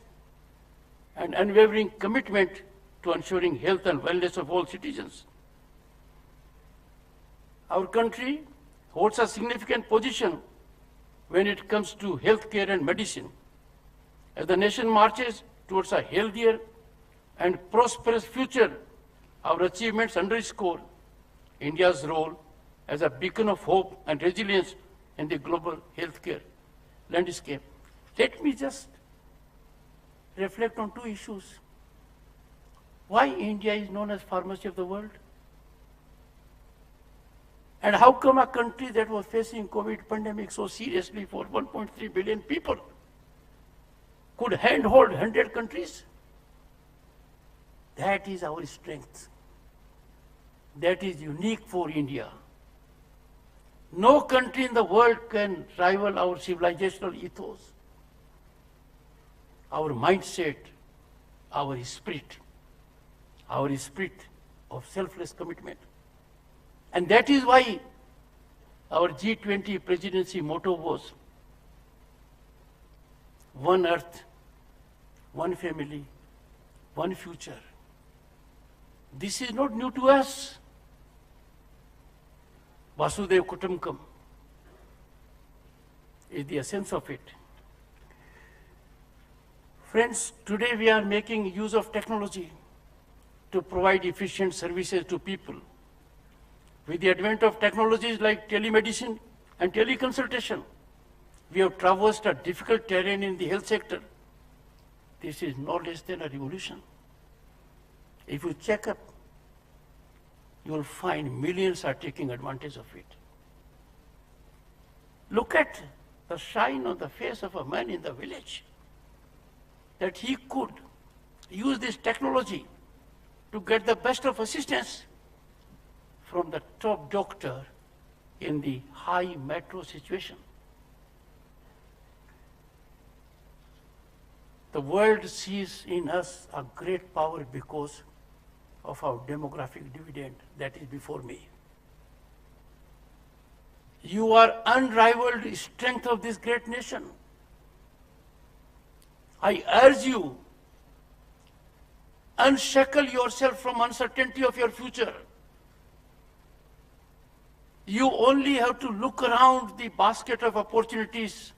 and unwavering commitment to ensuring health and wellness of all citizens. Our country holds a significant position when it comes to healthcare and medicine. As the nation marches towards a healthier and prosperous future, our achievements underscore India's role as a beacon of hope and resilience in the global healthcare landscape. Let me just reflect on two issues. Why India is known as pharmacy of the world? And how come a country that was facing COVID pandemic so seriously for 1.3 billion people could handhold 100 countries? That is our strength. That is unique for India. No country in the world can rival our civilizational ethos, our mindset, our spirit of selfless commitment. And that is why our G20 presidency motto was one earth, one family, one future. This is not new to us. Vasudev Kutumbakam is the essence of it. Friends, today we are making use of technology to provide efficient services to people. With the advent of technologies like telemedicine and teleconsultation, we have traversed a difficult terrain in the health sector. This is no less than a revolution. If you check up, you will find millions are taking advantage of it. Look at the shine on the face of a man in the village, that he could use this technology to get the best of assistance from the top doctor in the high metro situation. The world sees in us a great power because of our demographic dividend that is before me. You are unrivaled strength of this great nation. I urge you, unshackle yourself from uncertainty of your future. You only have to look around the basket of opportunities.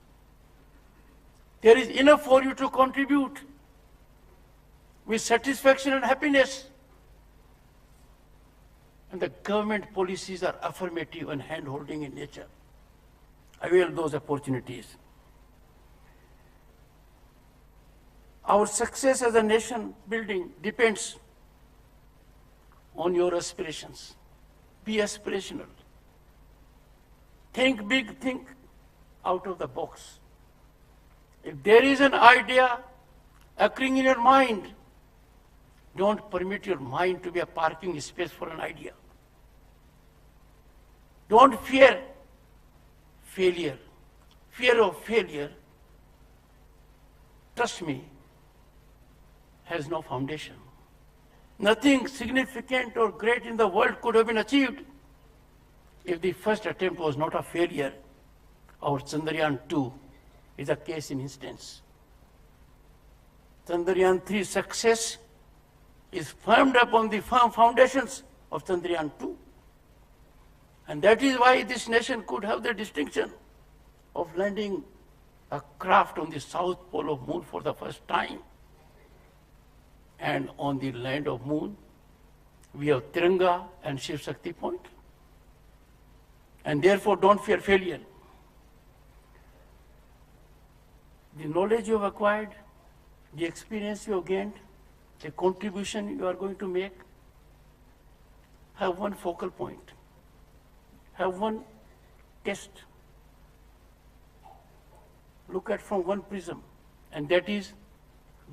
There is enough for you to contribute with satisfaction and happiness. And the government policies are affirmative and hand-holding in nature. Avail those opportunities. Our success as a nation building depends on your aspirations. Be aspirational. Think big, think out of the box. If there is an idea occurring in your mind, don't permit your mind to be a parking space for an idea. Don't fear failure. Fear of failure, trust me, has no foundation. Nothing significant or great in the world could have been achieved if the first attempt was not a failure. Our Chandrayaan-2 is a case in instance. Chandrayaan-3 success is firmed upon the firm foundations of Chandrayaan-2. And that is why this nation could have the distinction of landing a craft on the south pole of moon for the first time. And on the land of moon, we have Tiranga and Shiv Shakti Point. And therefore, don't fear failure. The knowledge you have acquired, the experience you have gained, the contribution you are going to make, have one focal point, have one test. Look at from one prism, and that is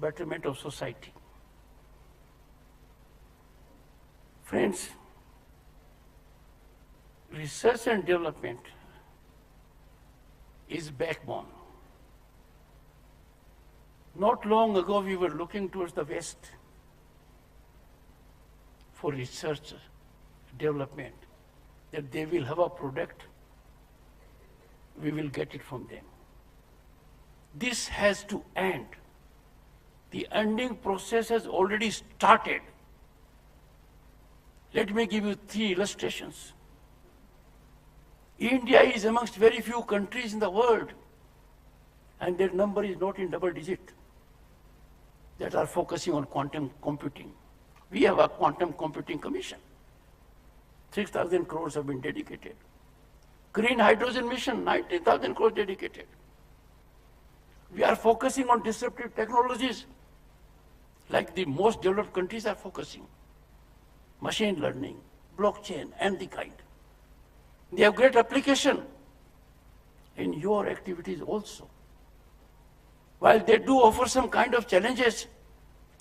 betterment of society. Friends, research and development is backbone. Not long ago, we were looking towards the West for research, development, that they will have a product, we will get it from them. This has to end. The ending process has already started. Let me give you 3 illustrations. India is amongst very few countries in the world, and their number is not in double digit, that are focusing on quantum computing. We have a quantum computing commission. 6,000 crores have been dedicated. Green hydrogen mission, 19,000 crores dedicated. We are focusing on disruptive technologies like the most developed countries are focusing. Machine learning, blockchain, and the kind. They have great application in your activities also. While they do offer some kind of challenges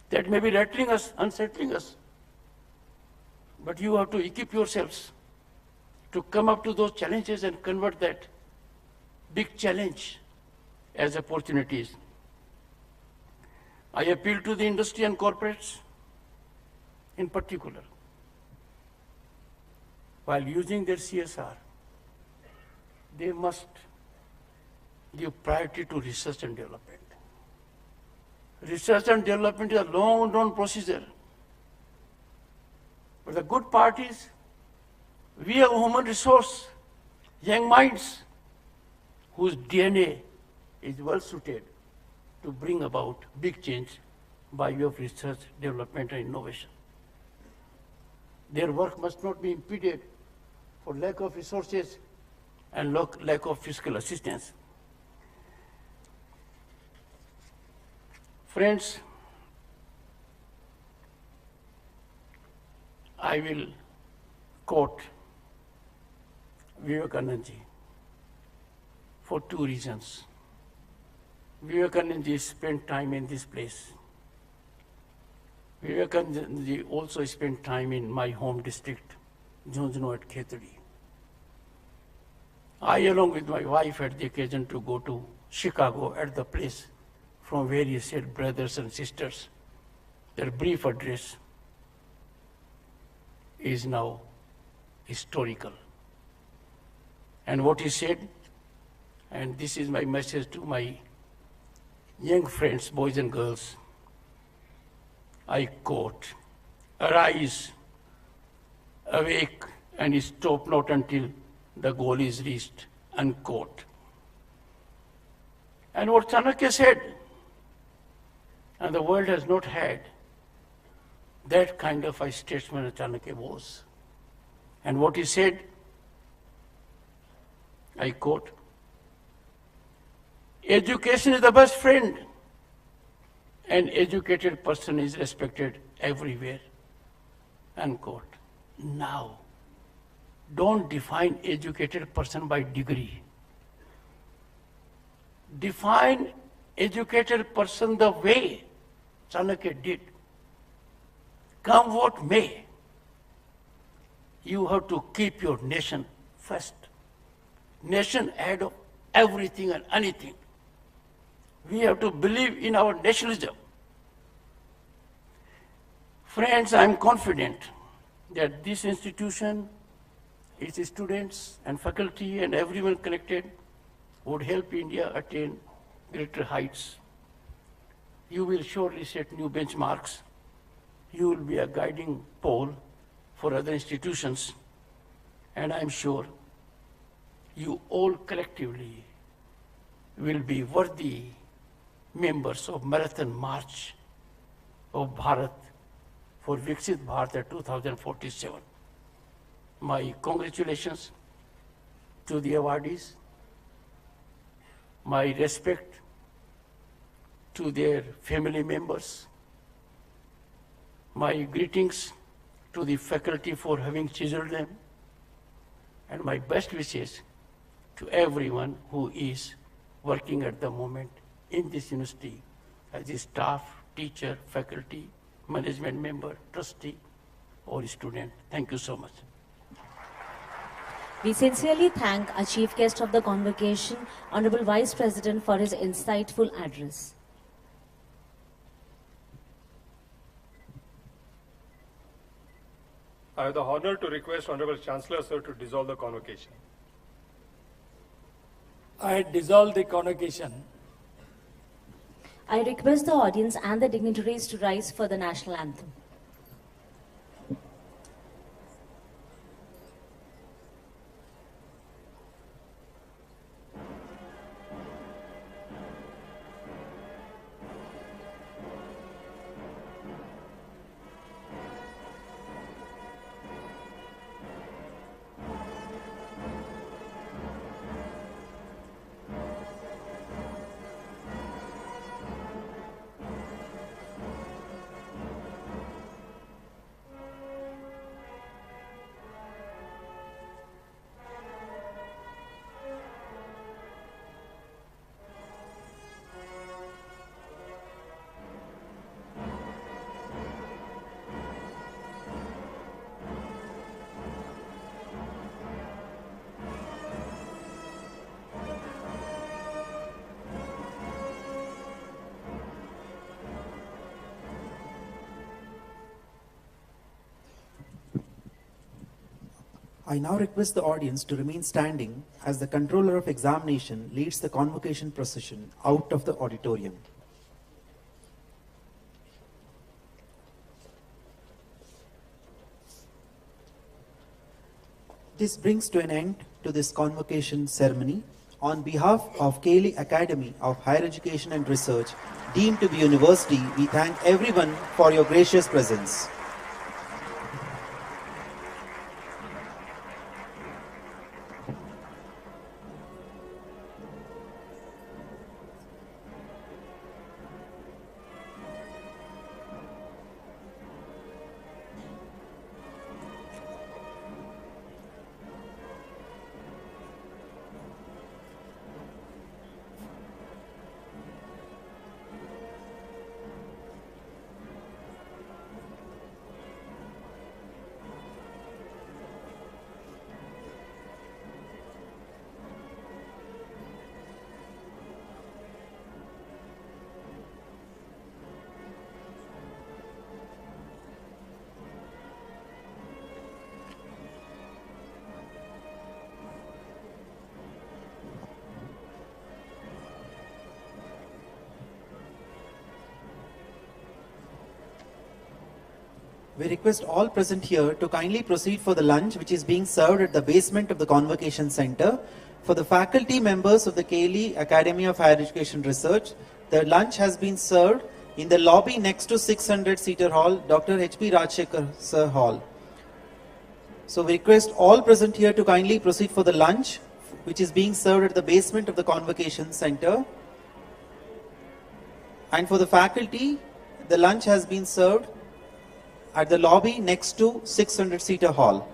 that may be rattling us, unsettling us, but you have to equip yourselves to come up to those challenges and convert that big challenge as opportunities. I appeal to the industry and corporates in particular, while using their CSR, they must give priority to research and development. Research and development is a long-run procedure. But the good part is, we have human resource, young minds, whose DNA is well suited to bring about big change by way of research, development, and innovation. Their work must not be impeded for lack of resources and lack of fiscal assistance. Friends, I will quote Vivekananda ji for 2 reasons. Vivekananda ji spent time in this place. Vivekananda ji also spent time in my home district, Jhunjhunu at Khetri. I, along with my wife, had the occasion to go to Chicago at the place from where he said, brothers and sisters, their brief address is now historical. And what he said, and this is my message to my young friends, boys and girls, I quote, "Arise, awake, and stop not until the goal is reached," unquote. And what Chanakya said, and the world has not had that kind of a statesman as Chanakya was. And what he said, I quote, "Education is the best friend. An educated person is respected everywhere," unquote. Now, don't define educated person by degree. Define educated person the way Chanakya did. Come what may, you have to keep your nation first. Nation ahead of everything and anything. We have to believe in our nationalism. Friends, I am confident that this institution, its students and faculty and everyone connected would help India attain greater heights. You will surely set new benchmarks you will be a guiding pole for other institutions, and I'm sure you all collectively will be worthy members of Marathon March of Bharat for Viksit Bharat 2047. My congratulations to the awardees, my respect to their family members, my greetings to the faculty for having chiseled them, and my best wishes to everyone who is working at the moment in this university as a staff, teacher, faculty, management member, trustee, or student. Thank you so much. We sincerely thank our Chief Guest of the Convocation, Honorable Vice President, for his insightful address. I have the honor to request Honorable Chancellor, sir, to dissolve the convocation. I dissolve the convocation. I request the audience and the dignitaries to rise for the national anthem. I now request the audience to remain standing as the controller of examination leads the convocation procession out of the auditorium. This brings to an end to this convocation ceremony. On behalf of KLE Academy of Higher Education and Research, deemed to be university, we thank everyone for your gracious presence. We request all present here to kindly proceed for the lunch which is being served at the basement of the Convocation Center. For the faculty members of the KLE Academy of Higher Education Research, the lunch has been served in the lobby next to 600-seater hall, Dr. H.P. Rajshekhar Sir Hall. So we request all present here to kindly proceed for the lunch which is being served at the basement of the Convocation Center. And for the faculty, the lunch has been served at the lobby next to 600-seater hall.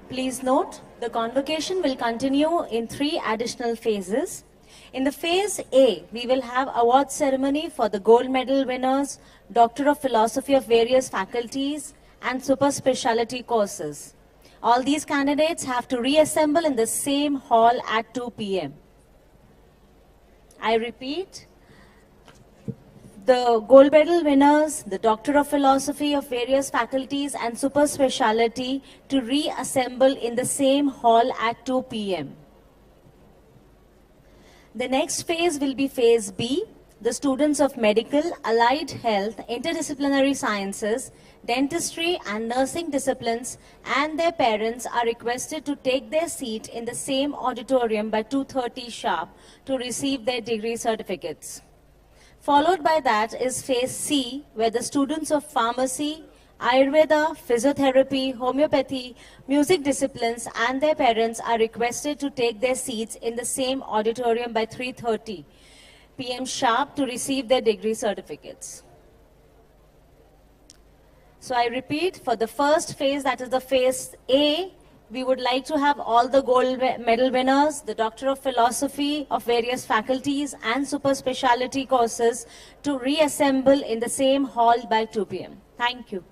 Please note, the convocation will continue in 3 additional phases. In the phase A, we will have award ceremony for the gold medal winners, Doctor of Philosophy of various faculties, and super specialty courses. All these candidates have to reassemble in the same hall at 2 p.m. I repeat, the gold medal winners, the Doctor of Philosophy of various faculties and super specialty to reassemble in the same hall at 2 p.m. The next phase will be phase B. the students of medical, allied health, interdisciplinary sciences, dentistry and nursing disciplines and their parents are requested to take their seat in the same auditorium by 2:30 sharp to receive their degree certificates. Followed by that is phase C, where the students of pharmacy, Ayurveda, physiotherapy, homeopathy, music disciplines and their parents are requested to take their seats in the same auditorium by 3:30 p.m. sharp to receive their degree certificates. So I repeat, for the first phase, that is the phase A, we would like to have all the gold medal winners, the Doctor of Philosophy of various faculties and super specialty courses to reassemble in the same hall by 2 p.m. Thank you.